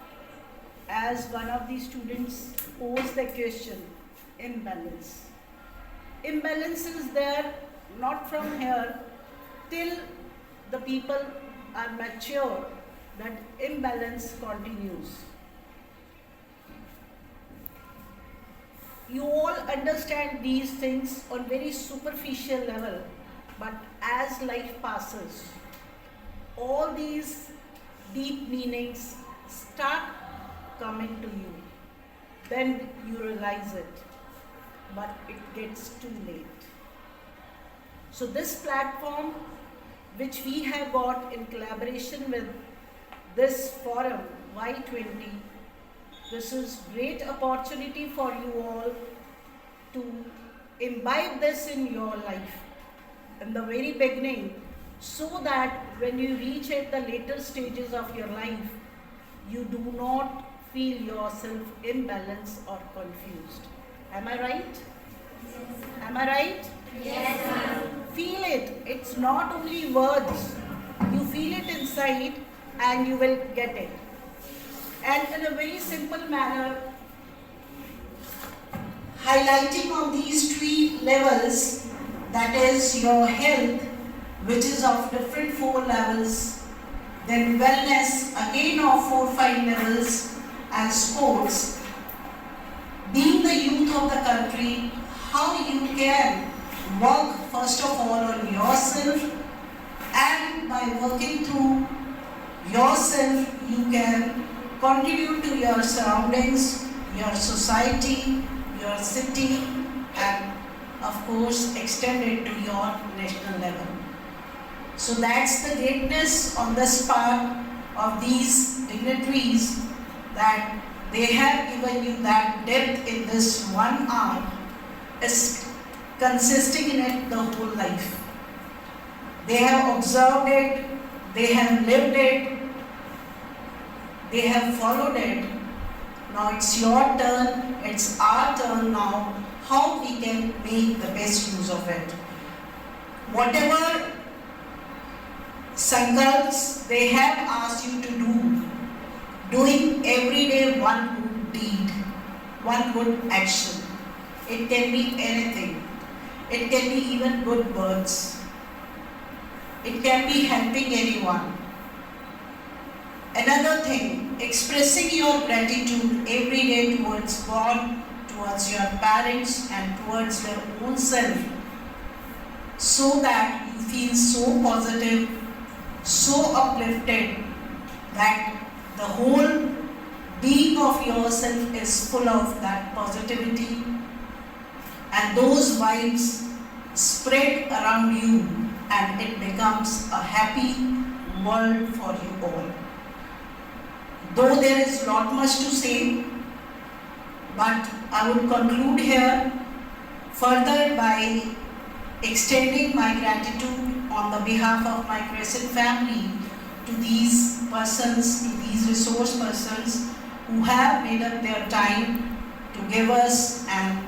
as one of the students posed the question, imbalance. Imbalance is there not from here till the people are mature. That imbalance continues. You all understand these things on very superficial level, but as life passes, all these deep meanings start coming to you. Then you realize it, but it gets too late. So this platform, which we have got in collaboration with this forum, Y20, this is great opportunity for you all to imbibe this in your life in the very beginning, so that when you reach at the later stages of your life, you do not feel yourself imbalanced or confused. Am I right? Yes. Am I right? Yes, ma'am. Feel it. It's not only words. You feel it inside and you will get it. And in a very simple manner, highlighting on these three levels, that is your health, which is of different 4 levels, then wellness, again of 4-5 levels, and sports. Being the youth of the country, how you can work first of all on yourself, and by working through yourself, you can contribute to your surroundings, your society, your city, and of course extend it to your national level. So that's the greatness on this part of these dignitaries, that they have given you that depth in this 1 hour, is consisting in it the whole life. They have observed it, they have lived it, they have followed it. Now it's your turn, it's our turn now, how we can make the best use of it. Whatever sankalps they have asked you to do, doing every day one good deed, one good action. It can be anything. It can be even good words. It can be helping anyone. Another thing, expressing your gratitude every day towards God, towards your parents and towards your own self, so that you feel so positive, so uplifted, that the whole being of yourself is full of that positivity, and those vibes spread around you and it becomes a happy world for you all. Though there is not much to say, but I would conclude here further by extending my gratitude on the behalf of my Crescent family to these persons, to these resource persons who have made up their time to give us and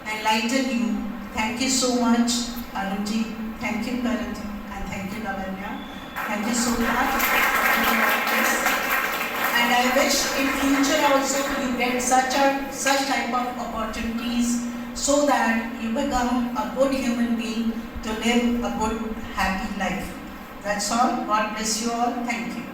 enlighten you. Thank you so much, Arunji. Thank you, Karan, and thank you, Lavanya. Thank you so much for doing this. And I wish in future also you get such type of opportunities so that you become a good human being to live a good, happy life. That's all. God bless you all. Thank you.